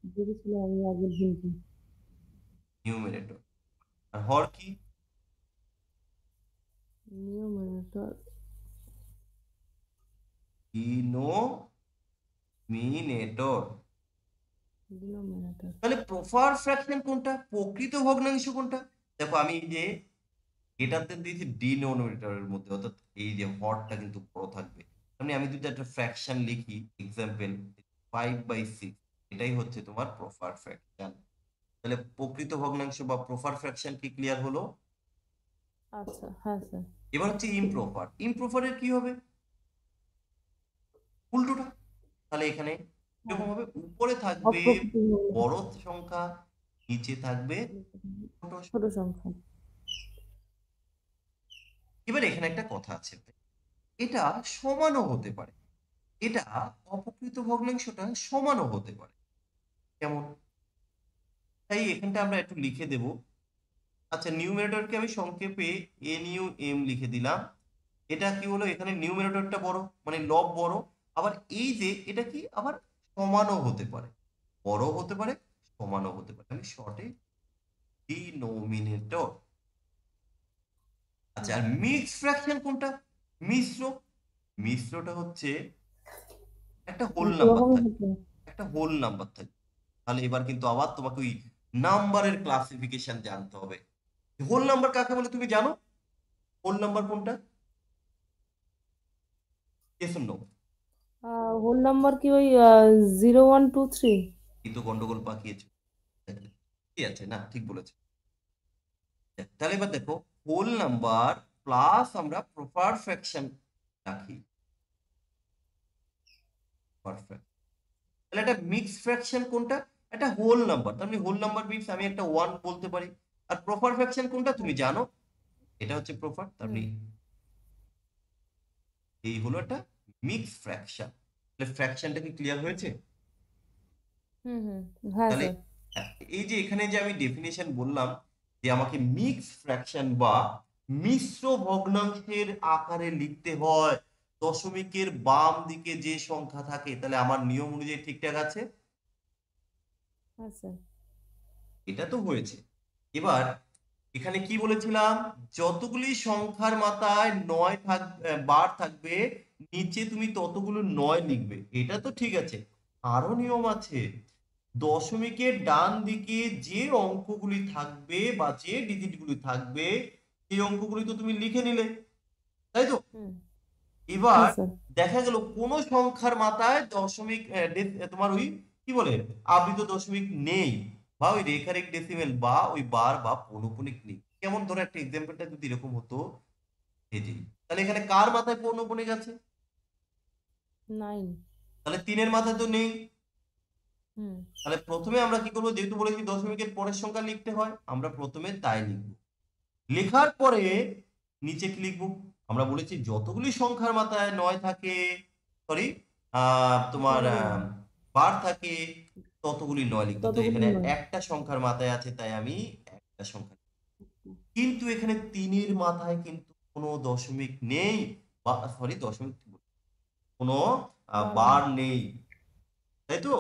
S2: দেখেছিলাম আমি আগের দিনকে।
S1: নিউমেরেটর। আর হর কি?
S2: নিউমারেটর।
S1: ডিনোমিনেটর।
S2: ডিনোমিনেটর।
S1: তাহলে প্রপার ফ্র্যাকশন কোনটা, প্রকৃত ভগ্নাংশ কোনটা? দেখো আমি এই যে এটাতে দিয়েছি ডিনোমিনেটরের মধ্যে, অর্থাৎ এই যে হরটা কিন্তু বড় থাকবে। মানে আমি যদি একটা ফ্র্যাকশন লিখি, এক্সাম্পল 5/6, এটাই হচ্ছে তোমার প্রপার ফ্র্যাকশন। তাহলে প্রকৃত ভগ্নাংশ বা প্রপার ফ্র্যাকশন কি ক্লিয়ার হলো?
S2: আচ্ছা, হ্যাঁ স্যার।
S1: এবার হচ্ছে ইমপ্রপার। ইমপ্রপারের কি হবে? উল্টোটা। তাহলে এখানে
S2: হ্যাঁ,
S1: এরকম হবে, উপরে থাকবে
S2: অপ্রকৃত ভগ্নাংশ।
S1: বড় সংখ্যা, নিচে থাকবে ছোট
S2: ছোট
S1: সংখ্যা।
S2: সংখ্যা।
S1: এবার এখানে একটা কথা আছে, এটা সমানও হতে পারে, এটা অপকৃত ভগ্নাংশটা সমানও হতে পারে। কেমন? তাই এখানটা আমরা একটু লিখে দেব। আচ্ছা, নিউমেরেটরকে আমি সংক্ষেপে NUM লিখে দিলাম। এটা কি হলো, এখানে নিউমেরেটরটা বড় মানে লব বড়, আবার এই যে এটা কি আবার সমানও হতে পারে, বড় হতে পারে, সমানও হতে পারে। আমি শর্টে ডিনোমিনেটর। আচ্ছা,
S2: হুম।
S1: আর মিক্সড ফ্র্যাকশন কোনটা? মিশ্র। মিশ্রটা হচ্ছে একটা হোল নাম্বার
S2: কিরকম
S1: থাকে,
S2: হতো?
S1: একটা হোল নাম্বার থাকে। তাহলে এবার কিন্তু আবার তোমাকে ওই নাম্বারের ক্লাসিফিকেশন জানতে হবে। হোল নাম্বার কাকে বলে তুমি জানো? হোল নাম্বার কোনটা? এস নো?
S2: হোল নাম্বার কি ওই 0123?
S1: এই তো গন্ডগোল পাকিয়েছে। কি আছে না, ঠিক বলেছে। তাহলে এবার দেখো, হোল নাম্বার প্লাস আমরা প্রপার ফ্র্যাকশন রাখি, পারফেক্ট। তাহলে একটা মিক্স ফ্র্যাকশন কোনটা? একটা হোল নাম্বার, তার মানে হোল নাম্বার মিক্স আমি একটা ওয়ান বলতে পারি। আর প্রপার ফ্র্যাকশন কোনটা তুমি জানো, এটা হচ্ছে প্রপার, তার
S2: হুম
S1: মানে এই হলো একটা মিক্স ফ্র্যাকশন। তাহলে ফ্র্যাকশনটা কি ক্লিয়ার হয়েছে?
S2: হুম হুম। হ্যাঁ
S1: তাহলে
S2: স্যার।
S1: এই যে এখানে যে আমি ডেফিনেশন বললাম যে আমাকে মিক্স ফ্র্যাকশন বা মিশ্র ভগ্নাংশের আকারে লিখতে হয়, দশমিকের বাম দিকে যে সংখ্যা থাকে, তাহলে আমার নিয়ম অনুযায়ী ঠিকঠাক আছে।
S2: হ্যাঁ স্যার।
S1: এটা তো হয়েছে। এবার এখানে কি বলেছিলাম, যতগুলি সংখ্যার মাথায় নয় বার থাকবে, নিচে তুমি ততগুলো নয় লিখবে, এটা তো ঠিক আছে। আরো নিয়ম আছে, দশমিকের ডান দিকে যে অঙ্কগুলি থাকবে বা যে ডিজিটগুলি থাকবে, সেই অঙ্কগুলি তো তুমি লিখে নিলে, তাই তো?
S2: হুম।
S1: এবার
S2: হ্যাঁ স্যার।
S1: দেখা গেল কোন সংখ্যার মাথায় দশমিক তোমার ওই কি বলে আবৃত দশমিক নেই, বা ওই রেখারেখ ডেসিমেল বা ওই বার বা পৌনঃপুনিক নেই। যেমন ধরো একটা এক্সাম্পলটা যদি এরকম হতো, এই যে, তাহলে এখানে কার মাথায় পৌনঃপুনিক আছে?
S2: 9।
S1: তাহলে তিনের মাথায় তো নেই।
S2: হুম।
S1: তাহলে প্রথমে আমরা কি করবো, যেহেতু বলেছি দশমিকের পরের সংখ্যা লিখতে হয়, আমরা প্রথমে তাই লিখবো। লেখার পরে নিচে কি লিখবো? আমরা বলেছি যতগুলি সংখ্যার মাথায় নয় থাকে, সরি, তোমার
S2: ততগুলো নয়।
S1: বার থাকে, ততগুলি নয় লিখবো। তো
S2: ততগুলো
S1: এখানে
S2: নয়।
S1: একটা সংখ্যার মাথায় আছে, তাই আমি একটা সংখ্যা। কিন্তু এখানে তিনের মাথায় কিন্তু কোনো দশমিক নেই, বা সরি দশমিক কি বলবো, কোনো
S2: বার নেই।
S1: বার নেই, তাই তো?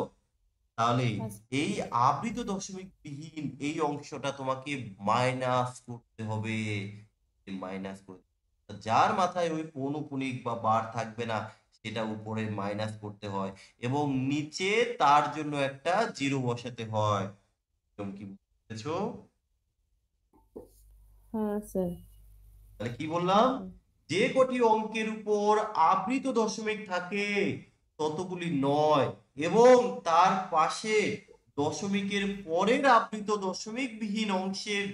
S1: তাহলে
S2: হ্যাঁ স্যার।
S1: এই আবৃত দশমিক বিহীন এই অংশটা তোমাকে মাইনাস করতে হবে। মাইনাস করে, যার মাথায় ওই পৌনঃপুনিক বা বার থাকবে না, সেটা উপরে মাইনাস করতে হয়, এবং নিচে তার জন্য একটা জিরো বসাতে হয়। এরকম কি বুঝেছো?
S2: হ্যাঁ স্যার।
S1: তাহলে কি বললাম,
S2: হুম।
S1: যে কটি অঙ্কের উপর আবৃত দশমিক থাকে ততগুলি নয়, এবং তার পাশে দশমিকের পরের আবৃত দশমিক বিহীন অংশের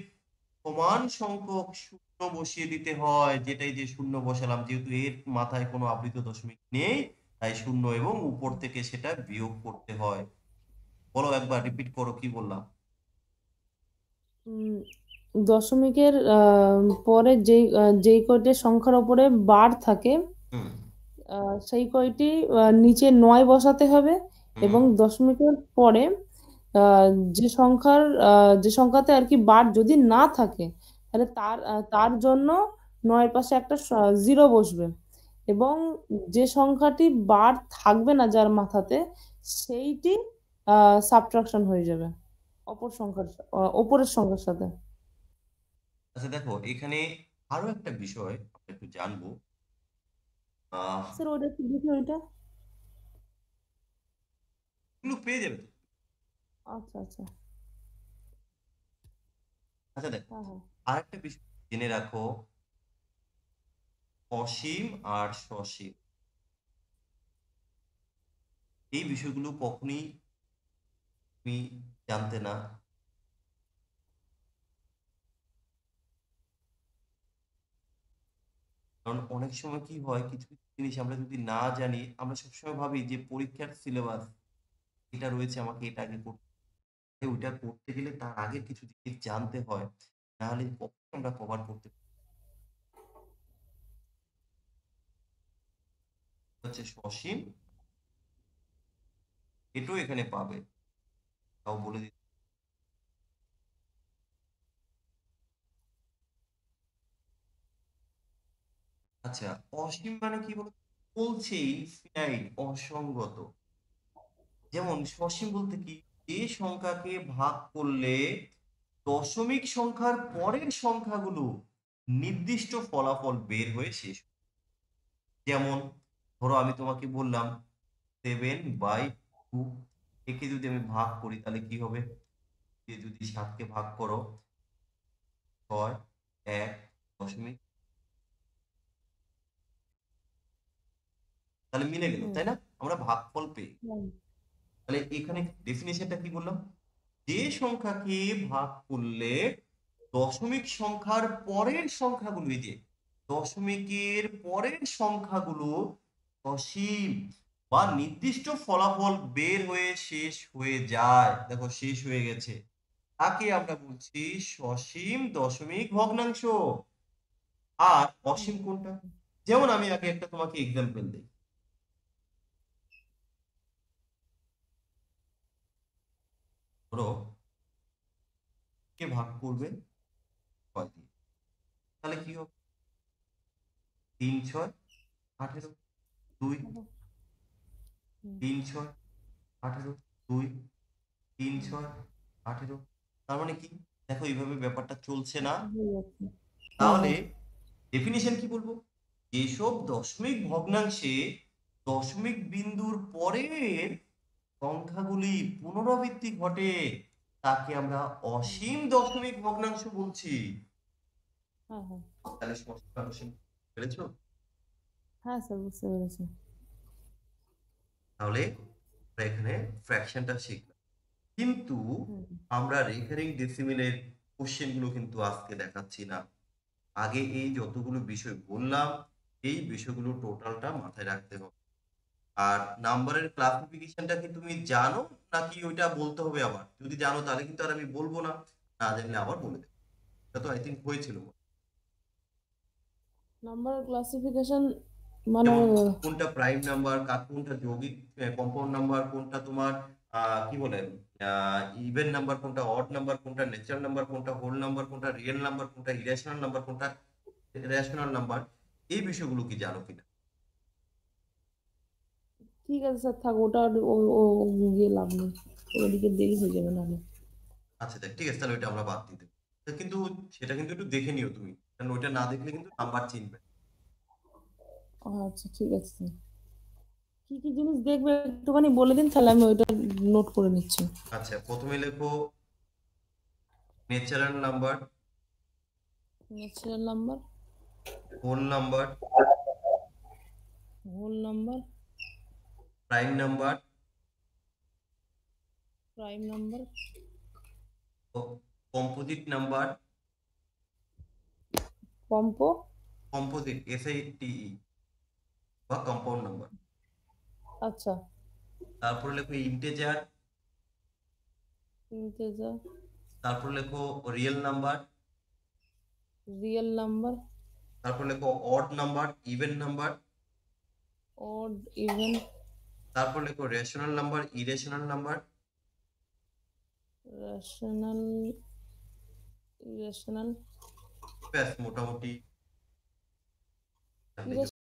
S1: সমান সংখ্যক শূন্য বসিয়ে দিতে হয়। যেটাই যে শূন্য বসালাম, যেহেতু এর মাথায় কোনো আবৃত দশমিক নেই, তাই শূন্য, এবং উপর থেকে সেটা বিয়োগ করতে হয়। বলো একবার রিপিট করো, কি বললাম?
S2: উম, দশমিকের পরে যেই কয়টি সংখ্যার উপরে বার থাকে,
S1: হুম।
S2: সেই কয়টি নিচে 9 বসাতে হবে।
S1: হুম।
S2: এবং দশমিকের পরে আহ, যে সংখ্যাতে আর কি বার যদি না থাকে, তাহলে তার জন্য 9 এর পাশে একটা জিরো বসবে। এবং যে সংখ্যাটি বার থাকবে না যার মাথাতে সেইটি সাবট্রাকশন হয়ে যাবে ওপরের সংখ্যার সাথে।
S1: আচ্ছা দেখো, এখানে আরো একটা বিষয় আমরা একটু জানবো। আহ
S2: স্যার ওটা একটু দেখি ওইটা।
S1: এগুলো পেয়ে যাবে তো।
S2: আচ্ছা আচ্ছা।
S1: আচ্ছা দেখো,
S2: হ্যাঁ হ্যাঁ।
S1: আরেকটা বিষয় জেনে রাখো, অসীম আর সসীম এই বিষয়গুলো কখনোই তুমি জানতে না। কারণ অনেক সময় কি হয়, কিছু কিছু জিনিস আমরা যদি না জানি, আমরা সবসময় ভাবি যে পরীক্ষার সিলেবাস এটা রয়েছে, আমাকে এটা আগে করতে হবে। ওইটা করতে গেলে তার আগে কিছু জিনিস জানতে হয়, নাহলে কখনো আমরা কভার করতে পারি না। হচ্ছে সসীম, এটাও এখানে পাবে, তাও বলে দিচ্ছি। আচ্ছা, অসীম মানে কি বলতো? বলছেই ফিনাইট, অসঙ্গত। যেমন সসীম বলতে কি, যে সংখ্যাকে ভাগ করলে দশমিক সংখ্যার পরের সংখ্যাগুলো নির্দিষ্ট ফলাফল বের হয়ে শেষ হয়। যেমন ধরো আমি তোমাকে বললাম 7/2, একে যদি আমি ভাগ করি তাহলে কি হবে? যে যদি 7কে ভাগ করো 6, 1 দশমিক, তাহলে মিলে গেল,
S2: হুম
S1: তাই না? আমরা ভাগফল পেয়ে গেলাম।
S2: হুম
S1: তাহলে এখানে
S2: হুম
S1: ডেফিনেশনটা কি বললাম? যে সংখ্যাকে ভাগ করলে দশমিক সংখ্যার পরের সংখ্যাগুলো, এই যে দশমিকের পরের সংখ্যাগুলো অসীম বা নির্দিষ্ট ফলাফল বের হয়ে শেষ হয়ে যায়, দেখো শেষ হয়ে গেছে, তাকে আমরা বলছি সসীম দশমিক ভগ্নাংশ। আর
S2: হুম
S1: অসীম কোনটা? যেমন আমি আগে একটা তোমাকে এক্সাম্পল দিই। ধরো কে ভাগ করবে 6 দিয়ে, তাহলে কি হবে? 3, 6, 18, 2,
S2: হুম হুম
S1: 3, 6, 18, 2, তিন
S2: হুম।
S1: ছয় 18। তার মানে কি? দেখো এইভাবে ব্যাপারটা চলছে না।
S2: হয়ে যাচ্ছে। হ্যাঁ
S1: তাহলে
S2: হ্যাঁ।
S1: ডেফিনিশন কি বলবো? যেসব দশমিক ভগ্নাংশে দশমিক বিন্দুর পরের সংখ্যাগুলি পুনরাবৃত্তি ঘটে, তাকে আমরা
S2: হুম,
S1: অসীম দশমিক ভগ্নাংশ বলছি।
S2: হ্যাঁ হ্যাঁ।
S1: তাহলে সসীম আর অসীম পেরেছো?
S2: হ্যাঁ স্যার বুঝতে পেরেছি।
S1: তাহলে আমরা এখানে ফ্র্যাকশনটা শিখলাম, কিন্তু
S2: হুম
S1: আমরা রেকারিং ডেসিমেলের কোশ্চেন গুলো কিন্তু আজকে দেখাচ্ছি না। আগে এই যতগুলো বিষয় বললাম, এই বিষয়গুলো টোটালটা মাথায় রাখতে হবে। আর নাম্বারের ক্লাসিফিকেশনটা কি তুমি জানো, নাকি ওইটা বলতে হবে আবার? যদি জানো তাহলে কিন্তু আর আমি বলবো না, না জানলে আবার বলে দেবো। এটা তো আই থিঙ্ক হয়েছিল।
S2: নাম্বার ক্লাসিফিকেশন মানে
S1: যেমন কোনটা প্রাইম নাম্বার, কোনটা যৌগিক কম্পাউন্ড নাম্বার, কোনটা তোমার কি বলে ইভেন নাম্বার, কোনটা অড নাম্বার, কোনটা ন্যাচারাল নাম্বার, কোনটা হোল নাম্বার, কোনটা রিয়েল নাম্বার, কোনটা ইরেশনাল নাম্বার, কোনটা রেশনাল নাম্বার, এই বিষয়গুলো কি জানো কিনা?
S2: ঠিক আছে স্যার থাক ওটা আর গিয়ে লাভ নেই, ওদিকে দেরি হয়ে যাবে নাহলে।
S1: আচ্ছা দেখ, ঠিক আছে, তাহলে ওইটা আমরা বাদ দিয়ে দেবো। কিন্তু সেটা কিন্তু একটু দেখে নিও তুমি, কারণ ওইটা না দেখলে কিন্তু নাম্বার চিনবে না।
S2: আচ্ছা ঠিক আছে স্যার। কি কি জিনিস দেখবে একটুখানি বলে দিন তাহলে আমি ওইটা নোট করে নিচ্ছি।
S1: আচ্ছা, প্রথমে লেখো natural number,
S2: natural number,
S1: whole number,
S2: whole number,
S1: prime number,
S2: prime number,
S1: composite number,
S2: কম্পো।
S1: কম্পোজিট SITE বা কম্পাউন্ড নাম্বার।
S2: আচ্ছা।
S1: তারপরে লেখো ইন্টেজার,
S2: ইন্টিজার,
S1: তারপর লেখো রিয়েল নাম্বার,
S2: রিয়েল নাম্বার,
S1: তারপর লেখো odd number, even number,
S2: odd even,
S1: তারপর লেখো rational number, irrational number.
S2: Rational, irrational.
S1: ব্যাস মোটামুটি জানলেই হবে।